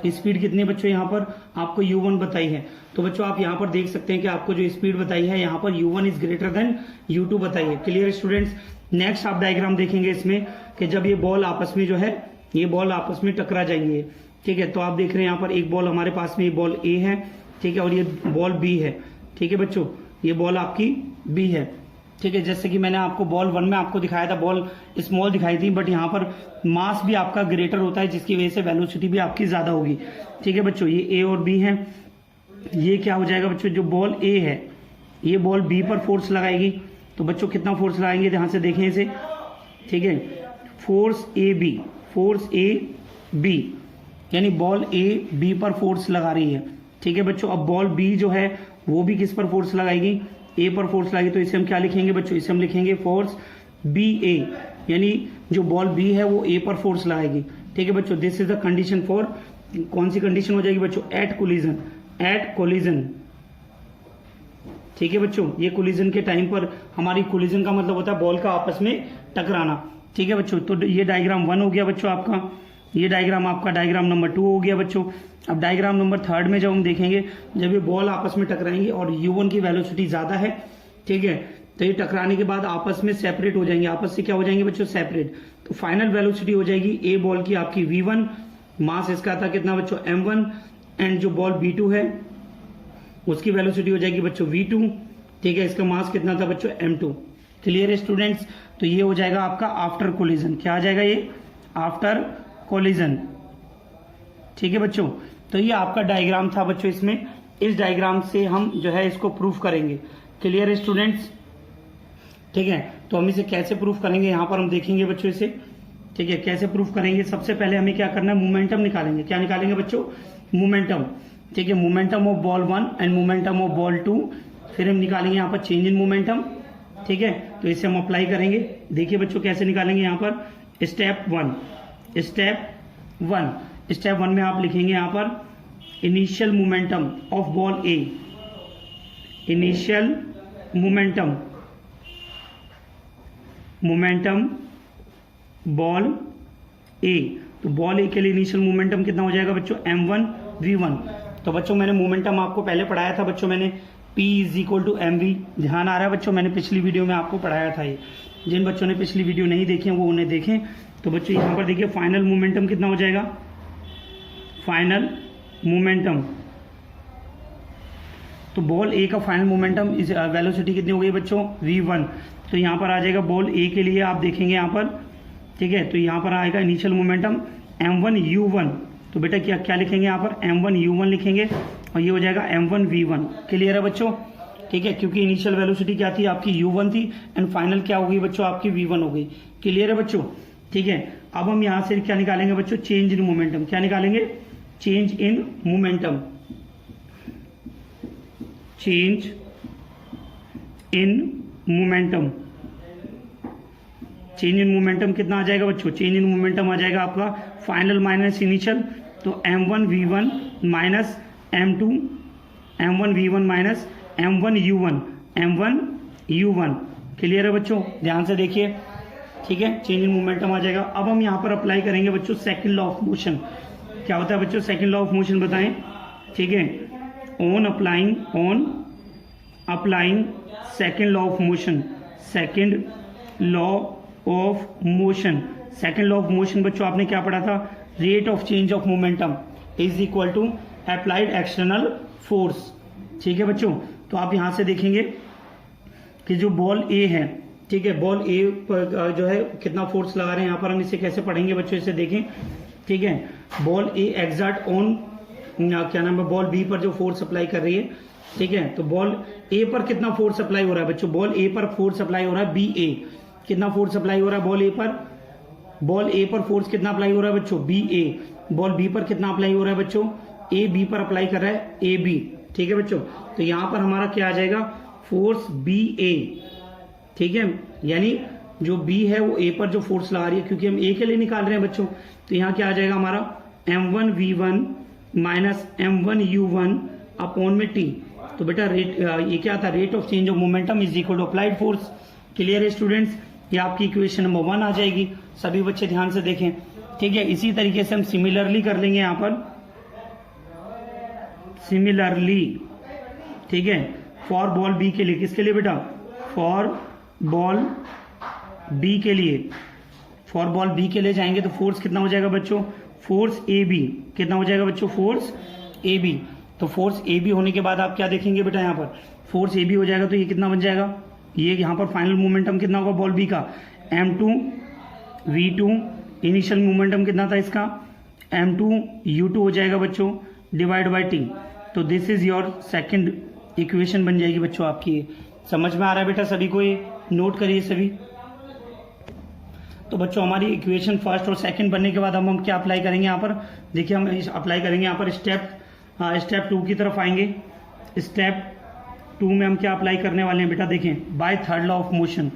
स्पीड कितनी है बच्चों, यहाँ पर आपको u1 बताई है। तो बच्चों आप यहाँ पर देख सकते हैं कि आपको जो स्पीड बताई है यहाँ पर u1 is greater than u2 बताई है। क्लियर स्टूडेंट्स, नेक्स्ट आप डायग्राम देखेंगे इसमें कि जब ये बॉल आपस में जो है, ये बॉल आपस में टकरा जाएंगे, ठीक है। तो आप देख रहे हैं यहाँ पर एक बॉल हमारे पास में, ये बॉल A है, ठीक है, और ये बॉल B है, ठीक है बच्चों, ये बॉल आपकी B है, ठीक है। जैसे कि मैंने आपको बॉल 1 में आपको दिखाया था, बॉल स्मॉल दिखाई थी, बट यहाँ पर मास भी आपका ग्रेटर होता है जिसकी वजह से वेलोसिटी भी आपकी ज्यादा होगी, ठीक है बच्चों। ये A और B है, ये क्या हो जाएगा बच्चों, जो बॉल A है ये बॉल B पर फोर्स लगाएगी, तो बच्चों कितना फोर्स लगाएंगे, ध्यान से देखें इसे, ठीक है, फोर्स A B, यानी बॉल A B पर फोर्स लगा रही है, ठीक है बच्चों। अब बॉल B जो है वो भी किस पर फोर्स लगाएगी, A पर फोर्स लगाएगी, तो इसे हम क्या लिखेंगे बच्चों, इसे हम लिखेंगे फोर्स BA, यानी जो बॉल B है वो A पर फोर्स लगाएगी, ठीक है बच्चों। This is the condition for, कौन सी कंडीशन हो जाएगी बच्चों, एट कोलिजन, ठीक है बच्चों। ये कोलिजन के टाइम पर, हमारी कोलिजन का मतलब होता है बॉल का आपस में टकराना, ठीक है बच्चों। तो ये डायग्राम 1 हो गया बच्चों आपका, ये डायग्राम आपका डायग्राम नंबर 2 हो गया बच्चों। अब डायग्राम नंबर 3 में जब हम देखेंगे, जब ये बॉल आपस में टकराएंगे और u1 की वेलोसिटी ज्यादा है, ठीक है, तो ये टकराने के बाद आपस में सेपरेट हो जाएंगे, आपस से क्या हो जाएंगे बच्चों, सेपरेट। तो फाइनल वेलोसिटी हो जाएगी A बॉल की आपकी v1, मास इसका था कितना बच्चों m1, एंड जो बॉल B2 है उसकी वेलोसिटी हो जाएगी बच्चों v2, ठीक है, इसका मास कितना था बच्चों m2। क्लियर है स्टूडेंट्स, तो ये हो जाएगा आपका आफ्टर कोलिजन, क्या आ जाएगा ये, आफ्टर कोलिजन, ठीक है बच्चों। तो ये आपका डायग्राम था बच्चों, इसमें इस डायग्राम से हम जो है इसको प्रूफ करेंगे। क्लियर है स्टूडेंट्स, ठीक है। तो हम इसे कैसे प्रूफ करेंगे यहाँ पर हम देखेंगे बच्चों इसे, ठीक है, कैसे प्रूफ करेंगे। सबसे पहले हमें क्या करना है, मोमेंटम निकालेंगे। क्या निकालेंगे बच्चों, मोमेंटम, ठीक है, momentum of ball 1 and momentum of ball 2। फिर हम निकालेंगे यहाँ पर चेंज इन मोमेंटम, ठीक है। तो इसे हम अप्लाई करेंगे, देखिए बच्चों कैसे निकालेंगे। यहाँ पर स्टेप वन में आप लिखेंगे यहाँ पर initial momentum of ball A, initial momentum ball A। तो बॉल A के लिए इनिशियल मोमेंटम कितना हो जाएगा बच्चों, m1 v1। तो बच्चों मैंने मोमेंटम आपको पहले पढ़ाया था बच्चों, मैंने P is equal to mv, ध्यान आ रहा है बच्चों, मैंने पिछली वीडियो में आपको पढ़ाया था ये। जिन बच्चों ने पिछली वीडियो नहीं देखी है वो उन्हें देखें। तो बच्चों यहाँ पर देखिए फाइनल मोमेंटम कितना हो जाएगा, फाइनल मोमेंटम। तो बॉल ए का फाइनल मोमेंटम इस वेलोसिटी कितनी हो गई बच्चों, v1। तो यहाँ पर आ जाएगा बॉल ए के लिए, आप देखेंगे यहाँ पर, ठीक है। तो यहाँ पर आएगा इनिशियल मोमेंटम m1 u1। तो बेटा क्या क्या लिखेंगे यहाँ पर, m1 u1 लिखेंगे और ये हो जाएगा m1 v1। क्लियर है बच्चों, ठीक है, क्योंकि इनिशियल वेलोसिटी क्या थी आपकी u1 थी एंड फाइनल क्या हो गई बच्चों आपकी v1 हो गई। क्लियर है बच्चों, ठीक है। अब हम यहाँ से क्या निकालेंगे बच्चों, चेंज इन मोमेंटम। क्या निकालेंगे, change in momentum. Change in momentum, change in momentum कितना आ जाएगा बच्चों, चेंज इन मोमेंटम आ जाएगा आपका फाइनल माइनस इनिशियल। तो m1 v1 minus m2 m1 v1 minus m1 u1 m1 u1। Clear है बच्चों, ध्यान से देखिए, ठीक है। चेंज इन मोमेंटम आ जाएगा। अब हम यहाँ पर अप्लाई करेंगे बच्चों सेकंड लॉ ऑफ मोशन। क्या होता है बच्चों सेकंड लॉ ऑफ मोशन, बताएं, ठीक है। On applying second law of motion, second law of motion. Second law of motion बच्चों आपने क्या पढ़ा था, rate of change of momentum is equal to applied external force. ठीक है बच्चों, तो आप यहां से देखेंगे कि जो बॉल ए है, ठीक है, बॉल ए पर जो है कितना फोर्स लगा रहे हैं, यहाँ पर हम इसे कैसे पढ़ेंगे बच्चों, इसे देखें, ठीक है। बॉल ए एग्जर्ट ऑन क्या नाम है, बॉल बी पर जो फोर्स अप्लाई कर रही है, ठीक है। तो बॉल ए पर कितना फोर्स अप्लाई हो रहा है बच्चों, बॉल ए पर फोर्स अप्लाई हो रहा है बी ए। कितना फोर्स अप्लाई हो रहा है बॉल ए पर, बॉल ए पर फोर्स कितना अप्लाई हो रहा है बच्चों, बी ए। बॉल बी पर कितना अप्लाई हो रहा है बच्चों, ए बी पर अप्लाई कर रहा है ए बी। ठीक है बच्चों, तो यहां पर हमारा क्या आ जाएगा, फोर्स बी ए, ठीक है। यानी जो बी है वो ए पर जो फोर्स लगा रही है, क्योंकि हम ए के लिए निकाल रहे हैं बच्चों, तो यहाँ क्या आ जाएगा हमारा m1 v1 minus m1 u1 upon में t। तो बेटा रेट ये क्या था, rate of change of momentum is equal to applied force. Clear है स्टूडेंट्स, ये आपकी इक्वेशन नंबर 1 आ जाएगी। सभी बच्चे ध्यान से देखें, ठीक है। इसी तरीके से हम सिमिलरली कर लेंगे यहाँ पर, सिमिलरली, ठीक है, फॉर बॉल बी के लिए। किसके लिए बेटा, फॉर बॉल बी के लिए। फॉर बॉल बी के लिए जाएंगे तो फोर्स कितना हो जाएगा बच्चों, फोर्स ए बी। कितना हो जाएगा बच्चों, फोर्स ए बी। तो फोर्स ए बी होने के बाद आप क्या देखेंगे बेटा, यहाँ पर फोर्स ए बी हो जाएगा तो ये कितना बन जाएगा, ये यहाँ पर फाइनल मोमेंटम कितना होगा बॉल बी का, m2 v2। इनिशियल मोमेंटम कितना था इसका, m2 u2 हो जाएगा बच्चों, डिवाइड बाय t। तो this is your second equation बन जाएगी बच्चों आपकी। समझ में आ रहा है बेटा सभी को, ये नोट करिए सभी। तो बच्चों हमारी इक्वेशन फर्स्ट और सेकंड बनने के बाद हम क्या अप्लाई करेंगे यहाँ पर, देखिए हम अप्लाई करेंगे यहाँ पर स्टेप 2 की तरफ आएंगे। स्टेप 2 में हम क्या अप्लाई करने वाले हैं बेटा, देखें, by third law of motion,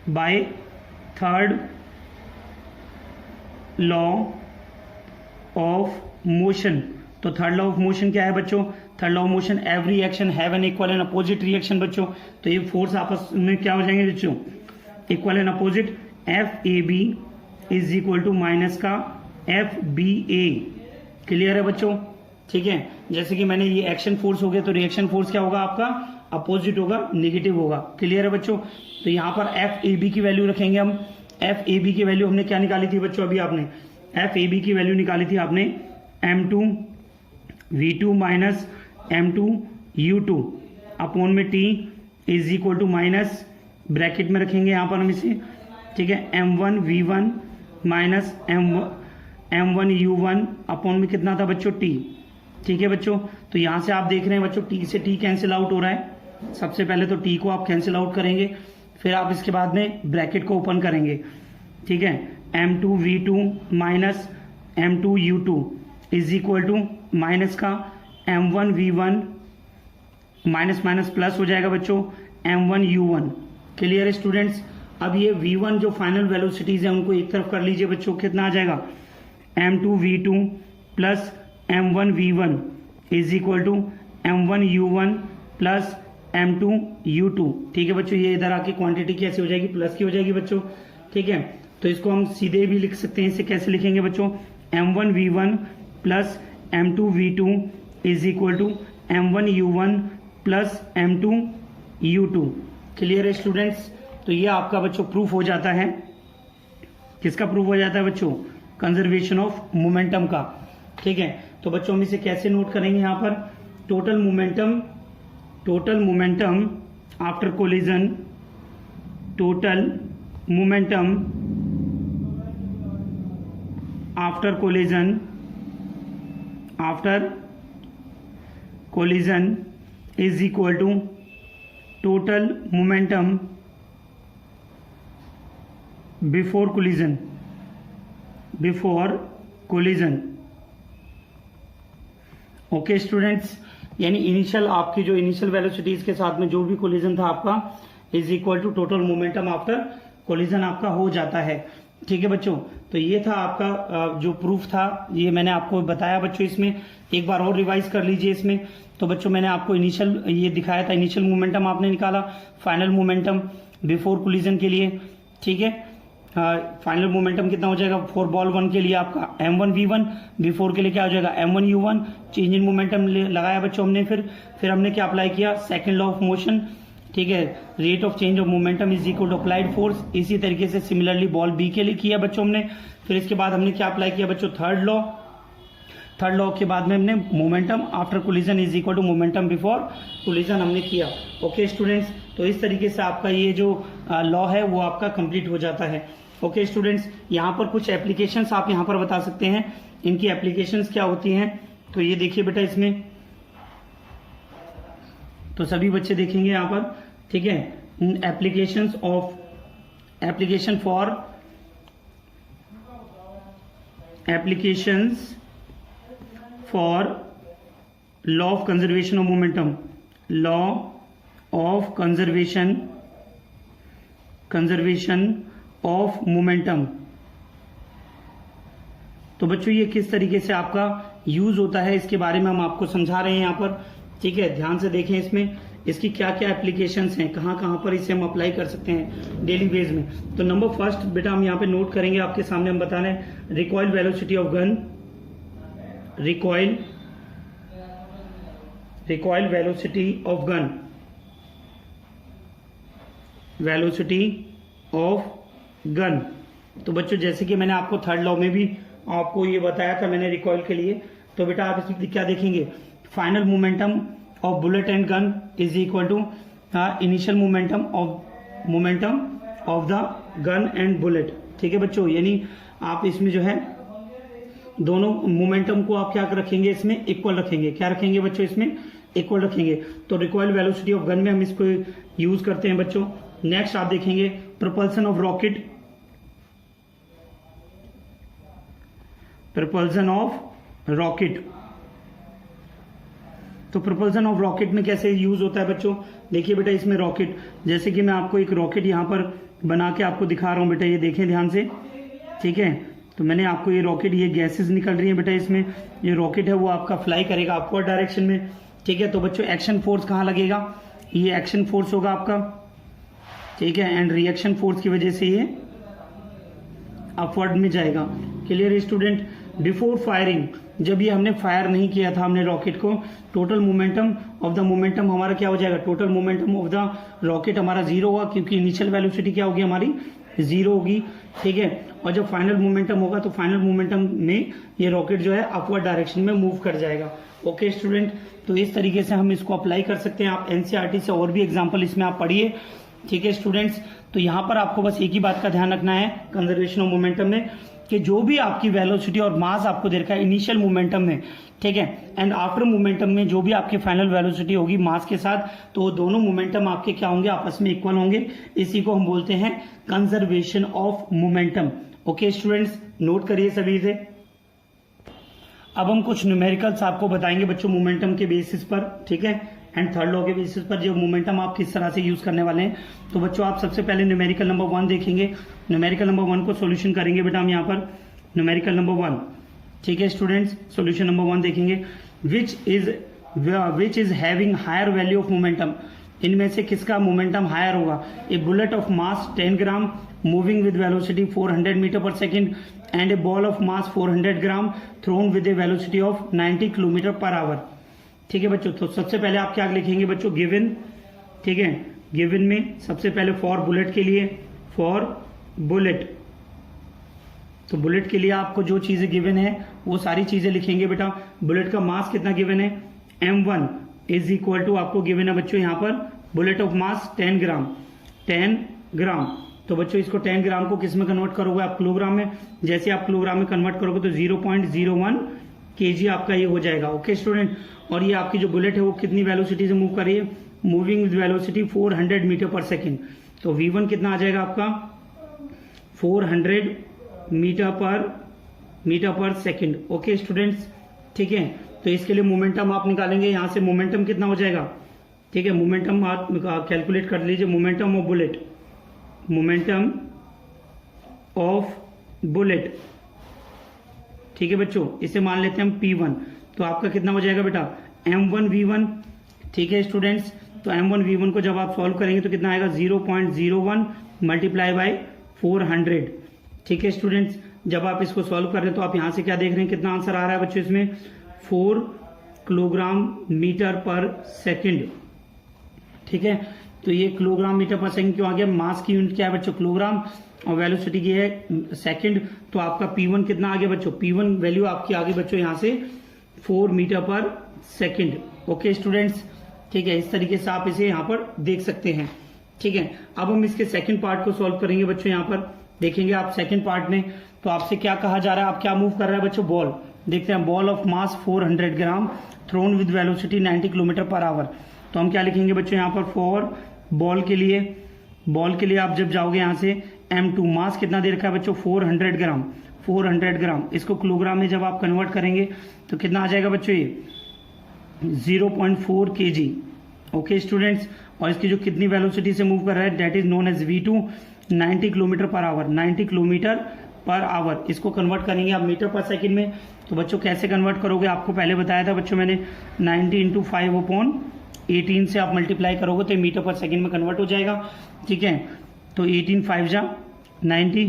by third law of motion. तो थर्ड लॉ ऑफ मोशन क्या है बच्चों, third law of motion, every action have an equal and opposite reaction बच्चों। तो ये फोर्स आपस में क्या हो जाएंगे बच्चों, equal and opposite. F A B is equal to minus का एफ बी ए। क्लियर है बच्चों, ठीक है। जैसे कि मैंने ये एक्शन फोर्स हो गया, तो रिएक्शन फोर्स क्या होगा आपका, अपोजिट होगा, नेगेटिव होगा। क्लियर है बच्चों, तो यहाँ पर एफ ए बी की वैल्यू रखेंगे हम। एफ ए बी की वैल्यू हमने क्या निकाली थी बच्चों, अभी आपने एफ ए बी की वैल्यू निकाली थी आपने m2 v2 minus m2 u2 upon में t is equal to minus, bracket में रखेंगे यहाँ पर हम इसे, ठीक है, m1 v1 minus m1 u1 upon में कितना था बच्चों, t। ठीक है बच्चों, तो यहाँ से आप देख रहे हैं बच्चों t से t कैंसिल आउट हो रहा है। सबसे पहले तो t को आप कैंसिल आउट करेंगे, फिर आप इसके बाद में ब्रैकेट को ओपन करेंगे, ठीक है। m2 v2 minus m2 u2 is equal to minus का m1 v1 minus minus plus हो जाएगा बच्चों m1 u1। क्लियर है स्टूडेंट्स, अब ये v1 जो फाइनल वेलोसिटीज है उनको एक तरफ कर लीजिए बच्चों, कितना आ जाएगा m2 v2 plus m1 v1 is equal to m1 u1 plus m2 u2। ठीक है बच्चों, ये इधर आके क्वांटिटी कैसे हो जाएगी, प्लस की हो जाएगी बच्चों, ठीक है। तो इसको हम सीधे भी लिख सकते हैं, इसे कैसे लिखेंगे बच्चों, m1 v1 plus m2 v2 is equal to m1 u1 plus m2 u2। Clear है स्टूडेंट्स, तो ये आपका बच्चों प्रूफ हो जाता है, किसका प्रूफ हो जाता है बच्चों, कंजर्वेशन ऑफ मोमेंटम का। ठीक है, तो बच्चों हम इसे कैसे नोट करेंगे यहाँ पर, total momentum after collision, total momentum after collision is equal to total momentum before collision. Okay students, यानी इनिशियल आपकी जो इनिशियल वेलोसिटीज के साथ में जो भी कोलिजन था आपका is equal to total momentum after collision आपका हो जाता है। ठीक है बच्चों, तो ये था आपका जो प्रूफ था, ये मैंने आपको बताया बच्चों। इसमें एक बार और रिवाइज कर लीजिए इसमें। तो बच्चों मैंने आपको इनिशियल ये दिखाया था, इनिशियल मोमेंटम आपने निकाला, फाइनल मोमेंटम बिफोर कोलिजन के लिए। ठीक है, फाइनल मोमेंटम कितना हो जाएगा फॉर बॉल 1 के लिए आपका m1v1, बिफोर के लिए क्या हो जाएगा m1u1। चेंज इन मोमेंटम लगाया बच्चों हमने, फिर हमने क्या अप्लाई किया, सेकंड लॉ ऑफ मोशन। ठीक है, rate of change of momentum is equal to applied force. इसी तरीके से सिमिलरली बॉल बी के लिए किया बच्चों हमने। फिर इसके बाद हमने क्या अप्लाई किया बच्चों, थर्ड लॉ के बाद में हमने momentum after collision is equal to momentum before collision हमने किया। ओके स्टूडेंट्स, तो इस तरीके से आपका ये जो लॉ है वो आपका कंप्लीट हो जाता है। ओके स्टूडेंट्स, यहाँ पर कुछ एप्लीकेशंस आप यहाँ पर बता सकते हैं, इनकी एप्लीकेशंस क्या होती हैं। तो ये देखिए बेटा, इसमें तो सभी बच्चे देखेंगे यहाँ पर। ठीक है, application for law of conservation of momentum, law of conservation of momentum. तो बच्चों ये किस तरीके से आपका यूज होता है इसके बारे में हम आपको समझा रहे हैं यहाँ पर। ठीक है, ध्यान से देखें इसमें इसकी क्या क्या एप्लीकेशंस हैं, कहाँ कहाँ पर इसे हम अप्लाई कर सकते हैं डेली बेस में। तो नंबर फर्स्ट बेटा हम यहाँ पे नोट करेंगे, आपके सामने हम बता रहे हैं, recoil velocity of gun, recoil velocity of gun, velocity of gun. तो बच्चों जैसे कि मैंने आपको थर्ड लॉ में भी आपको ये बताया था मैंने रिकॉइल के लिए, तो बेटा आप इसमें क्या देखेंगे, final momentum of bullet and gun is equal to initial momentum of the gun and bullet. ठीक है बच्चों, यानी आप इसमें जो है दोनों मोमेंटम को आप क्या रखेंगे, इसमें इक्वल रखेंगे। क्या रखेंगे बच्चों, इसमें इक्वल रखेंगे। तो रिकॉइल वेलोसिटी ऑफ गन में हम इसको यूज करते हैं बच्चों। नेक्स्ट आप देखेंगे प्रोपल्सन ऑफ रॉकेट, तो प्रोपल्सन ऑफ रॉकेट में कैसे यूज होता है बच्चों, देखिए बेटा इसमें रॉकेट, जैसे कि मैं आपको एक रॉकेट यहाँ पर बना के आपको दिखा रहा हूँ बेटा, ये देखें ध्यान से। ठीक है, तो मैंने आपको ये रॉकेट, ये गैसेस निकल रही है बेटा इसमें, ये रॉकेट है वो आपका फ्लाई करेगा अपवर्ड डायरेक्शन में। ठीक है, तो बच्चों एक्शन फोर्स कहाँ लगेगा, ये एक्शन फोर्स होगा आपका। ठीक है, एंड रिएक्शन फोर्स की वजह से ये अपवर्ड में जाएगा। क्लियर स्टूडेंट, बिफोर फायरिंग जब ये हमने फायर नहीं किया था हमने रॉकेट को, total momentum of the momentum हमारा क्या हो जाएगा, total momentum of the rocket हमारा जीरो होगा, क्योंकि इनिशियल वेलोसिटी क्या होगी हमारी, जीरो होगी। ठीक है, और जब फाइनल मोमेंटम होगा तो फाइनल मोमेंटम में ये रॉकेट जो है अपवर्ड डायरेक्शन में मूव कर जाएगा। ओके स्टूडेंट, तो इस तरीके से हम इसको अप्लाई कर सकते हैं। आप एनसीईआरटी से और भी एग्जाम्पल इसमें आप पढ़िए। ठीक है स्टूडेंट्स, तो यहाँ पर आपको बस एक ही बात का ध्यान रखना है कंजर्वेशन ऑफ मोमेंटम में, कि जो भी आपकी वेलोसिटी और मास आपको दे रखा है इनिशियल मोमेंटम में, ठीक है, एंड आफ्टर मोमेंटम में जो भी आपकी फाइनल वेलोसिटी होगी मास के साथ, तो दोनों मोमेंटम आपके क्या होंगे, आपस में इक्वल होंगे। इसी को हम बोलते हैं conservation of momentum. Okay students, note करिए सभी से। अब हम कुछ न्यूमेरिकल्स आपको बताएंगे बच्चों मोमेंटम के बेसिस पर, ठीक है, एंड थर्ड लॉ के बेसिस पर जो मोमेंटम आप किस तरह से यूज करने वाले हैं। तो बच्चों आप सबसे पहले न्यूमेरिकल नंबर 1 देखेंगे। न्यूमेरिकल नंबर 1 को सॉल्यूशन करेंगे बेटा हम यहाँ पर, न्यूमेरिकल नंबर 1। ठीक है स्टूडेंट्स, सॉल्यूशन नंबर 1 देखेंगे, which is having higher value of momentum. इनमें से किसका मोमेंटम हायर होगा, a bullet of mass 10 gram moving with velocity 400 metre per second and a ball of mass 400 gram thrown with a velocity of 90 kilometre per hour. ठीक है बच्चों, तो सबसे पहले आप क्या लिखेंगे बच्चों, गिवन। ठीक है, गिवन में सबसे पहले फॉर बुलेट के लिए, फॉर बुलेट तो बुलेट के लिए आपको जो चीजें गिवन है वो सारी चीजें लिखेंगे बेटा। बुलेट का मास कितना गिवन है, m1 इज इक्वल टू आपको गिवन है बच्चों यहाँ पर बुलेट ऑफ मास 10 ग्राम, 10 ग्राम। तो बच्चों इसको 10 ग्राम को किस में कन्वर्ट करोगे आप, किलोग्राम में। जैसे आप किलोग्राम में कन्वर्ट करोगे तो 0.01 kg आपका ये हो जाएगा। ओके स्टूडेंट, और ये आपकी जो बुलेट है वो कितनी वेलोसिटी से मूव कर रही है, moving with velocity 400 metre per second. तो v1 कितना आ जाएगा आपका 400 metre per second. Okay students, ठीक है। तो इसके लिए मोमेंटम आप निकालेंगे, यहां से मोमेंटम कितना हो जाएगा, ठीक है। मोमेंटम आप कैलकुलेट कर लीजिए, momentum of bullet, momentum of bullet, ठीक है बच्चों। इसे मान लेते हैं हम P1। तो आपका कितना हो जाएगा बेटा m1 v1, ठीक है स्टूडेंट्स। तो m1 v1 को जब आप सॉल्व करेंगे तो कितना आएगा 0.01 मल्टीप्लाई बाय 400, ठीक है स्टूडेंट्स। जब आप इसको सॉल्व कर रहे हैं तो आप यहां से क्या देख रहे हैं, कितना आंसर आ रहा है बच्चों इसमें 4 किलोग्राम मीटर पर सेकेंड, ठीक है। तो ये किलोग्राम मीटर पर सेकंड क्यों आ गया, मास की यूनिट क्या है बच्चों किलोग्राम, और वेलोसिटी की है सेकंड। तो आपका P1 कितना आ गया बच्चों, P1 वैल्यू आपकी आ गई बच्चों यहाँ से 4 metre per second. Okay students, ठीक है। इस तरीके से आप इसे यहाँ पर देख सकते हैं, ठीक है। अब हम इसके सेकंड पार्ट को सॉल्व करेंगे बच्चों। यहाँ पर देखेंगे आप सेकंड पार्ट में, तो आपसे क्या कहा जा रहा है, आप क्या मूव कर रहा है बच्चों, बॉल। देखते हैं, ball of mass 400 gram thrown with velocity 90 kilometre per hour. तो हम क्या लिखेंगे बच्चों यहाँ पर, फॉर बॉल के लिए आप जब जाओगे यहाँ से m2, मास कितना दे रखा है बच्चों 400 ग्राम, 400 ग्राम। इसको किलोग्राम में जब आप कन्वर्ट करेंगे तो कितना आ जाएगा बच्चों ये 0.4 kg। ओके स्टूडेंट्स, और इसकी जो कितनी वेलोसिटी से मूव कर रहा है that is known as v2, 90 kilometre per hour, 90 kilometre per hour. इसको कन्वर्ट करेंगे आप मीटर पर सेकंड में। तो बच्चों कैसे कन्वर्ट करोगे, आपको पहले बताया था बच्चों मैंने 90 इंटू 5/18 से आप मल्टीप्लाई करोगे तो मीटर पर सेकंड में कन्वर्ट हो जाएगा, ठीक है। तो 18 5 जा 90,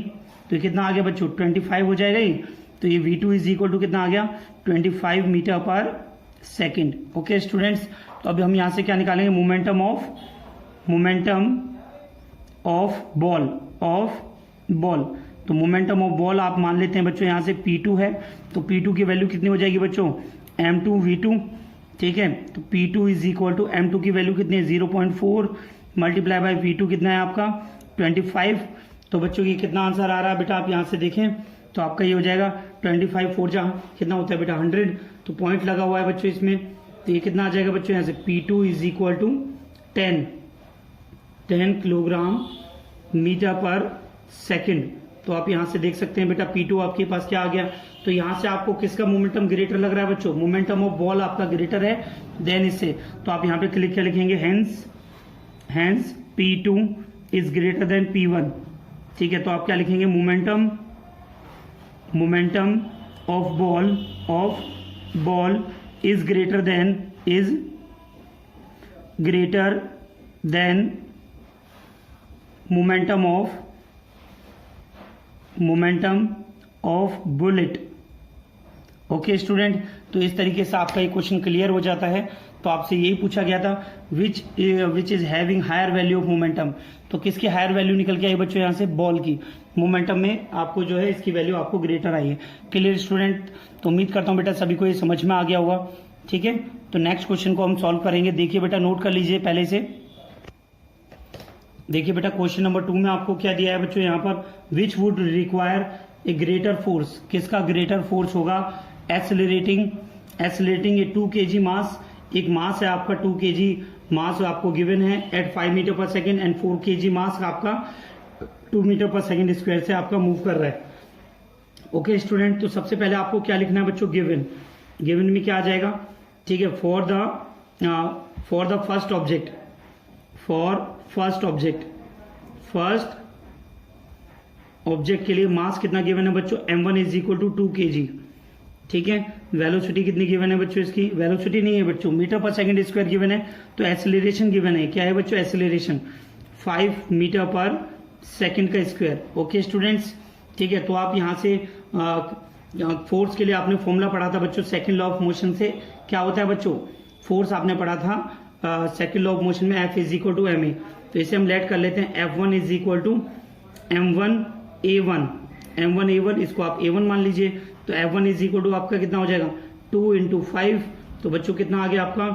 तो कितना आ गया बच्चों 25 हो जाएगा ये। तो ये v2 इज इक्वल टू कितना आ गया 25 metre per second. Okay students, तो अब हम यहां से क्या निकालेंगे, मोमेंटम ऑफ बॉल। तो मोमेंटम ऑफ बॉल आप मान लेते हैं बच्चों यहाँ से P2 है। तो P2 की वैल्यू कितनी हो जाएगी बच्चों m2 v2, ठीक है। तो P2 is equal to m2 की वैल्यू कितनी है 0.4 मल्टीप्लाई बाय v2 कितना है आपका 25। तो बच्चों ये कितना आंसर आ रहा है बेटा, आप यहाँ से देखें तो आपका ये हो जाएगा 25 4 जा कितना होता है बेटा 100। तो पॉइंट लगा हुआ है बच्चों इसमें। तो ये कितना आ जाएगा बच्चों यहाँ से P2 is equal to 10 kilogram metre per second. तो आप यहां से देख सकते हैं बेटा P2 आपके पास क्या आ गया। तो यहां से आपको किसका मोमेंटम ग्रेटर लग रहा है बच्चों, मोमेंटम ऑफ बॉल आपका ग्रेटर है देन इससे। तो आप यहां पे क्लिक क्या लिखेंगे, hence P2 is greater than P1, ठीक है। तो आप क्या लिखेंगे, momentum of ball is greater than momentum of bullet. Okay student, तो इस तरीके से आपका ये क्वेश्चन क्लियर हो जाता है। तो आपसे यही पूछा गया था which is having higher value of momentum. तो किसकी हायर वैल्यू निकल के आई बच्चों, यहाँ से बॉल की। मोमेंटम में आपको जो है इसकी वैल्यू आपको ग्रेटर आई है। क्लियर स्टूडेंट, तो उम्मीद करता हूँ बेटा सभी को ये समझ में आ गया होगा, ठीक है। तो नेक्स्ट क्वेश्चन को हम सॉल्व करेंगे। देखिए बेटा, नोट कर लीजिए पहले से। देखिए बेटा, क्वेश्चन नंबर 2 में आपको क्या दिया है बच्चों यहाँ पर, which would require a greater force. किसका ग्रेटर फोर्स होगा, एक्सेलरेटिंग ए 2 kg मास। एक मास है आपका 2 kg मास आपको गिवन है eight 5 metre per second and 4 kg मास आपका 2 मीटर पर सेकेंड स्क्वायर से आपका मूव कर रहा है। ओके स्टूडेंट, तो सबसे पहले आपको क्या लिखना है बच्चों, गिवन में क्या आ जाएगा, ठीक है। फॉर द फर्स्ट ऑब्जेक्ट के लिए मास कितना गिवन है बच्चों, m1 is equal to 2 kg, ठीक है। वेलोसिटी कितनी गिवन है बच्चों, इसकी वेलोसिटी नहीं है बच्चों, metre per second square given है। तो एक्सेलरेशन गिवन है, क्या है बच्चों, एक्सेलरेशन 5 मीटर पर सेकंड का स्क्वायर। ओके स्टूडेंट्स, ठीक है। तो आप यहाँ से फोर्स के लिए आपने फॉर्मूला पढ़ा था बच्चों सेकंड लॉ ऑफ मोशन से। क्या होता है बच्चों, फोर्स आपने पढ़ा था सेकंड लॉ ऑफ मोशन में F is equal to ma। तो इसे हम लेट कर लेते हैं, F1 is equal to m1 a1, m1 a1, इसको आप a1 मान लीजिए। तो f1 इज इक्वल टू आपका कितना हो जाएगा 2 इंटू 5, तो बच्चों कितना आ गया आपका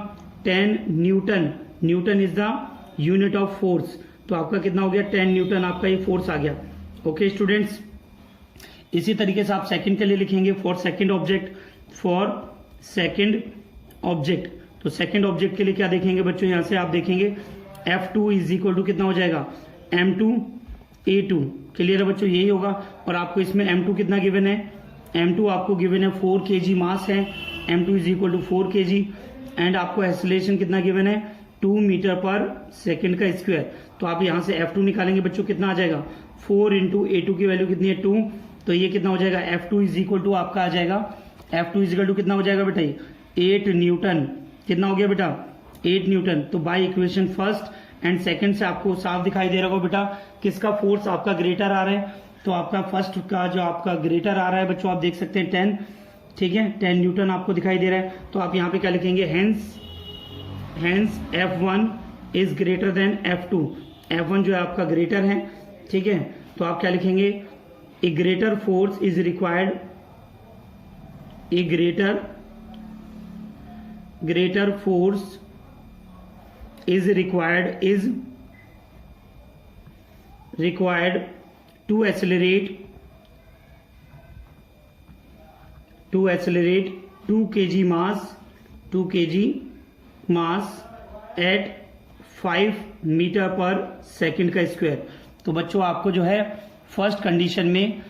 10 Newton. Newton is the unit of force, तो आपका कितना हो गया 10 न्यूटन आपका ये फोर्स आ गया। ओके स्टूडेंट्स, इसी तरीके से आप सेकंड के लिए लिखेंगे for second object, for second object. तो सेकंड ऑब्जेक्ट के लिए क्या देखेंगे बच्चों, यहां से आप देखेंगे F2 इज इक्वल टू कितना हो जाएगा M2 A2। क्लियर है बच्चों, यही होगा। और आपको इसमें M2 कितना गिवन है, M2 आपको गिवन है 4 kg मास है, M2 is equal to 4 kg। And आपको एक्सेलरेशन कितना गिवन है 2 मीटर पर सेकेंड का स्क्वायर। तो आप यहां से F2 निकालेंगे बच्चों, कितना आ जाएगा 4 इंटू A2 की वैल्यू कितनी है 2, तो ये कितना हो जाएगा F2 इज इक्वल टू आपका आ जाएगा F2 इज इक्वल टू कितना हो जाएगा बेटा 8 न्यूटन। कितना हो गया बेटा 8 न्यूटन। तो by equation first and second से आपको साफ दिखाई दे रहा होगा बेटा किसका फोर्स आपका ग्रेटर आ रहा है। तो आपका फर्स्ट का जो आपका ग्रेटर आ रहा है बच्चों, आप देख सकते हैं 10, ठीक है 10 न्यूटन आपको दिखाई दे रहा है। तो आप यहाँ पे क्या लिखेंगे, hence F1 is greater than F2। F1 जो है आपका ग्रेटर है, ठीक है। तो आप क्या लिखेंगे, a greater force is required, a greater force is required to accelerate 2 kg mass at 5 metre per second का स्क्वायर। तो बच्चों आपको जो है फर्स्ट कंडीशन में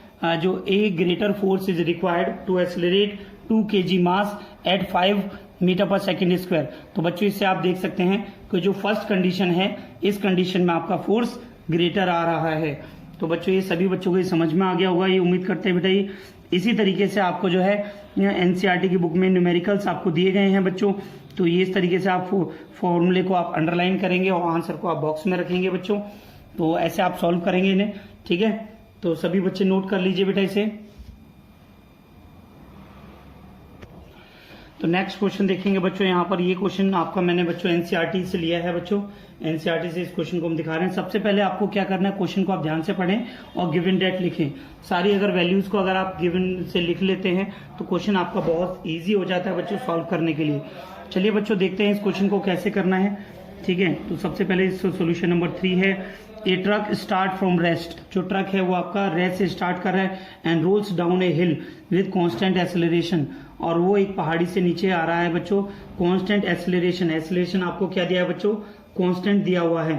जो a greater force is required to accelerate 2 kg mass at 5 metre per second square. तो बच्चों इससे आप देख सकते हैं कि जो फर्स्ट कंडीशन है, इस कंडीशन में आपका फोर्स ग्रेटर आ रहा है। तो बच्चों ये सभी बच्चों को ये समझ में आ गया होगा, ये उम्मीद करते हैं बेटा। ये इसी तरीके से आपको जो है एनसीईआरटी की बुक में न्यूमेरिकल्स आपको दिए गए हैं बच्चों। तो ये इस तरीके से आप फॉर्मूले को आप अंडरलाइन करेंगे और आंसर को आप बॉक्स में रखेंगे बच्चों। तो ऐसे आप सॉल्व करेंगे इन्हें, ठीक है। तो सभी बच्चे नोट कर लीजिए बेटा इसे। तो नेक्स्ट क्वेश्चन देखेंगे बच्चों, यहाँ पर ये क्वेश्चन आपका मैंने बच्चों एनसीईआरटी से लिया है बच्चों। एनसीईआरटी से इस क्वेश्चन को हम दिखा रहे हैं। सबसे पहले आपको क्या करना है, क्वेश्चन को आप ध्यान से पढ़ें और गिवन डेट लिखें। सारी अगर वैल्यूज को अगर आप गिवन से लिख लेते हैं तो क्वेश्चन आपका बहुत ईजी हो जाता है बच्चों सॉल्व करने के लिए। चलिए बच्चों देखते हैं इस क्वेश्चन को कैसे करना है, ठीक है। तो सबसे पहले इस सोल्यूशन नंबर 3 है, a truck start from rest. जो ट्रक है वो आपका रेस्ट से स्टार्ट कर रहा है and rolls down a hill with constant acceleration. और वो एक पहाड़ी से नीचे आ रहा है बच्चों, कांस्टेंट एक्सेलरेशन। एक्सेलरेशन आपको क्या दिया है बच्चों, कांस्टेंट दिया हुआ है,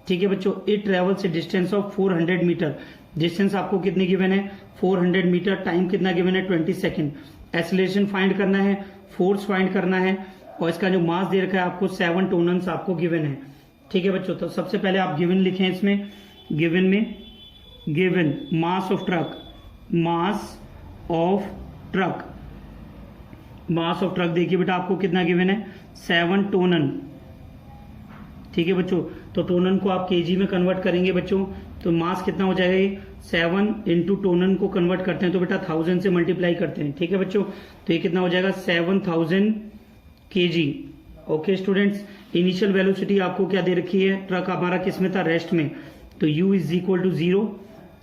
ठीक है बच्चों। It travels a distance of 400 metre. Distance आपको कितनी गिवन है 400 मीटर। टाइम कितना गिवन है 20 सेकेंड। एक्सेलरेशन फाइंड करना है, फोर्स फाइंड करना है, और इसका जो मास दे रखा है आपको 7 टोनन्स आपको गिवन है, ठीक है बच्चों। तो सबसे पहले आप गिवन लिखें इसमें, गिवन में given mass of truck, mass of truck, mass of truck देखिए बेटा आपको कितना गिवन है 7 टोनन, ठीक है बच्चों। तो टोनन को आप केजी में कन्वर्ट करेंगे बच्चों, तो मास कितना हो जाएगा ये 7 इंटू टोनन को कन्वर्ट करते हैं तो बेटा 1000 से मल्टीप्लाई करते हैं, ठीक है बच्चों। तो ये कितना हो जाएगा 7000 kg। Okay students, initial velocity आपको क्या दे रखी है, ट्रक हमारा किस में था रेस्ट में, तो u इज इक्वल टू 0,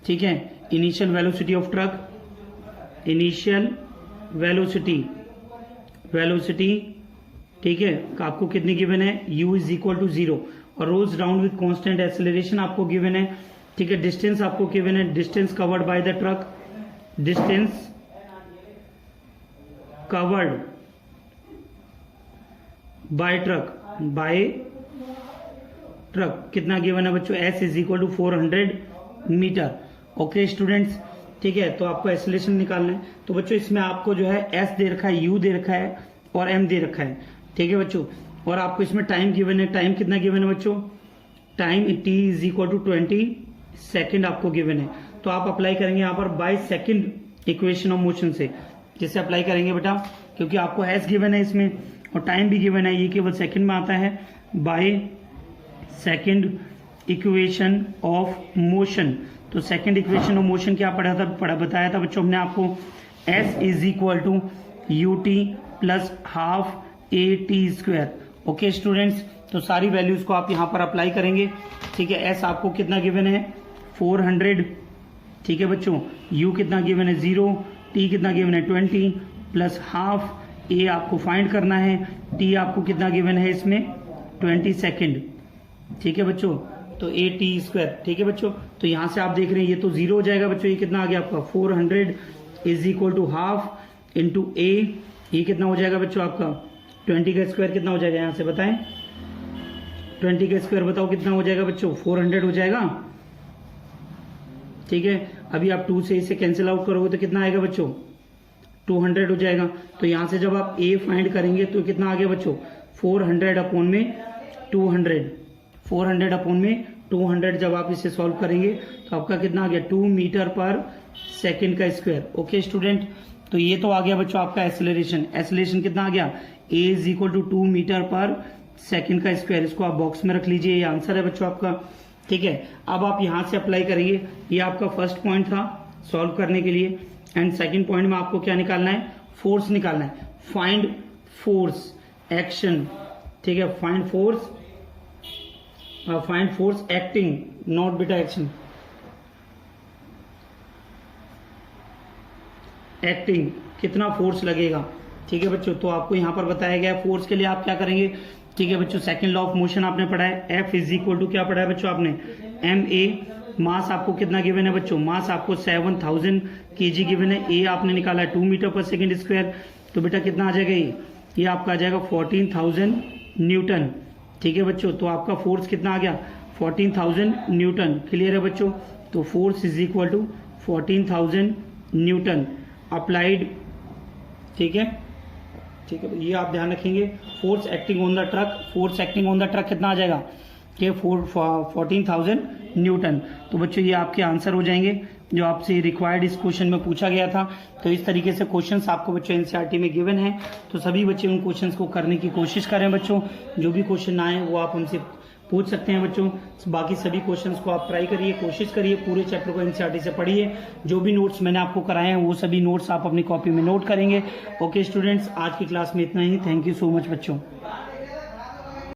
ठीक है। Initial velocity of truck, initial velocity ठीक है आपको कितनी गिवन है u इज इक्वल टू 0, और rolls down with constant acceleration आपको गिवन है, ठीक है। डिस्टेंस आपको गिवन है, distance covered by the truck, distance covered by truck कितना गिवन है बच्चों, s is equal to 400 metre. Okay students, ठीक है। तो आपको एक्सेलरेशन निकालना है, तो बच्चों इसमें आपको जो है s दे रखा है, u दे रखा है और m दे रखा है, ठीक है बच्चों। और आपको इसमें टाइम गिवन है, टाइम कितना गिवन है बच्चों, time t is equal to 20 second आपको गिवन है। तो आप अप्लाई करेंगे यहाँ पर by second equation of motion से, जिससे अप्लाई करेंगे बेटा, क्योंकि आपको s गिवन है इसमें और टाइम भी गिवन है, ये केवल सेकंड में आता है, by second equation of motion. तो सेकंड इक्वेशन ऑफ मोशन क्या बताया था बच्चों हमने आपको, s is equal to ut plus half at²। Okay students, तो सारी वैल्यूज को आप यहाँ पर अप्लाई करेंगे, ठीक है। s आपको कितना गिवन है 400 ठीक है बच्चों। u कितना गिवन है 0, t कितना गिवन है 20 प्लस हाफ, a आपको फाइंड करना है, t आपको कितना गिवन है इसमें 20 सेकेंड। ठीक है बच्चों, तो a t स्क्वायर। ठीक है बच्चों, तो यहाँ से आप देख रहे हैं ये तो 0 हो जाएगा बच्चों। ये कितना आ गया आपका 400 is equal to half into a। ये कितना हो जाएगा बच्चों आपका 20 का स्क्वायर कितना हो जाएगा, यहाँ से बताएं 20 का स्क्वायर बताओ कितना हो जाएगा बच्चों 400 हो जाएगा। ठीक है, अभी आप 2 से इसे कैंसिल आउट करोगे तो कितना आएगा बच्चों 200 हो जाएगा। तो यहाँ से जब आप a फाइंड करेंगे तो कितना आ गया बच्चों 400 अपॉन में 200, 400 अपॉन में 200 जब आप इसे सॉल्व करेंगे तो आपका कितना आ गया 2 मीटर पर सेकेंड का स्क्वायर। ओके स्टूडेंट, तो ये तो आ गया बच्चों आपका एक्सेलरेशन। एक्सेलरेशन कितना आ गया a is equal to 2 metre per second का स्क्वायर। इसको आप बॉक्स में रख लीजिए, ये आंसर है बच्चों आपका। ठीक है, अब आप यहाँ से अप्लाई करेंगे। ये आपका फर्स्ट पॉइंट था सॉल्व करने के लिए, एंड सेकंड पॉइंट में आपको क्या निकालना है, फोर्स निकालना है। Find force action. ठीक है, फाइंड फोर्स एक्टिंग, नॉट बेटा एक्शन, एक्टिंग कितना फोर्स लगेगा। ठीक है बच्चों, तो आपको यहाँ पर बताया गया है फोर्स के लिए आप क्या करेंगे। ठीक है बच्चों, सेकंड लॉ ऑफ मोशन आपने पढ़ा है, F इज इक्वल टू क्या पढ़ा है बच्चों आपने ma। मास आपको कितना गिवन है बच्चों, मास आपको 7000 kg गिवन है, a आपने निकाला है 2 मीटर पर सेकेंड स्क्वायर। तो बेटा कितना आ जाएगा ये आपका आ जाएगा 14000 न्यूटन। ठीक है बच्चों, तो आपका फोर्स कितना आ गया 14000 न्यूटन। क्लियर है बच्चों, तो force is equal to 14000 newton applied. ठीक है, ठीक है, ये आप ध्यान रखेंगे। Force acting on the truck, force acting on the truck कितना आ जाएगा कि 14000 न्यूटन। तो बच्चों ये आपके आंसर हो जाएंगे जो आपसे रिक्वायर्ड इस क्वेश्चन में पूछा गया था। तो इस तरीके से क्वेश्चंस आपको बच्चों एनसीईआरटी में गिवन है, तो सभी बच्चे उन क्वेश्चंस को करने की कोशिश करें बच्चों। जो भी क्वेश्चन आए वो आप हमसे पूछ सकते हैं बच्चों। बाकी सभी क्वेश्चंस को आप ट्राई करिए, कोशिश करिए, पूरे चैप्टर को एनसीईआरटी से पढ़िए। जो भी नोट्स मैंने आपको कराए हैं वो सभी नोट्स आप अपनी कॉपी में नोट करेंगे। ओके स्टूडेंट्स, आज की क्लास में इतना ही। थैंक यू सो मच बच्चों।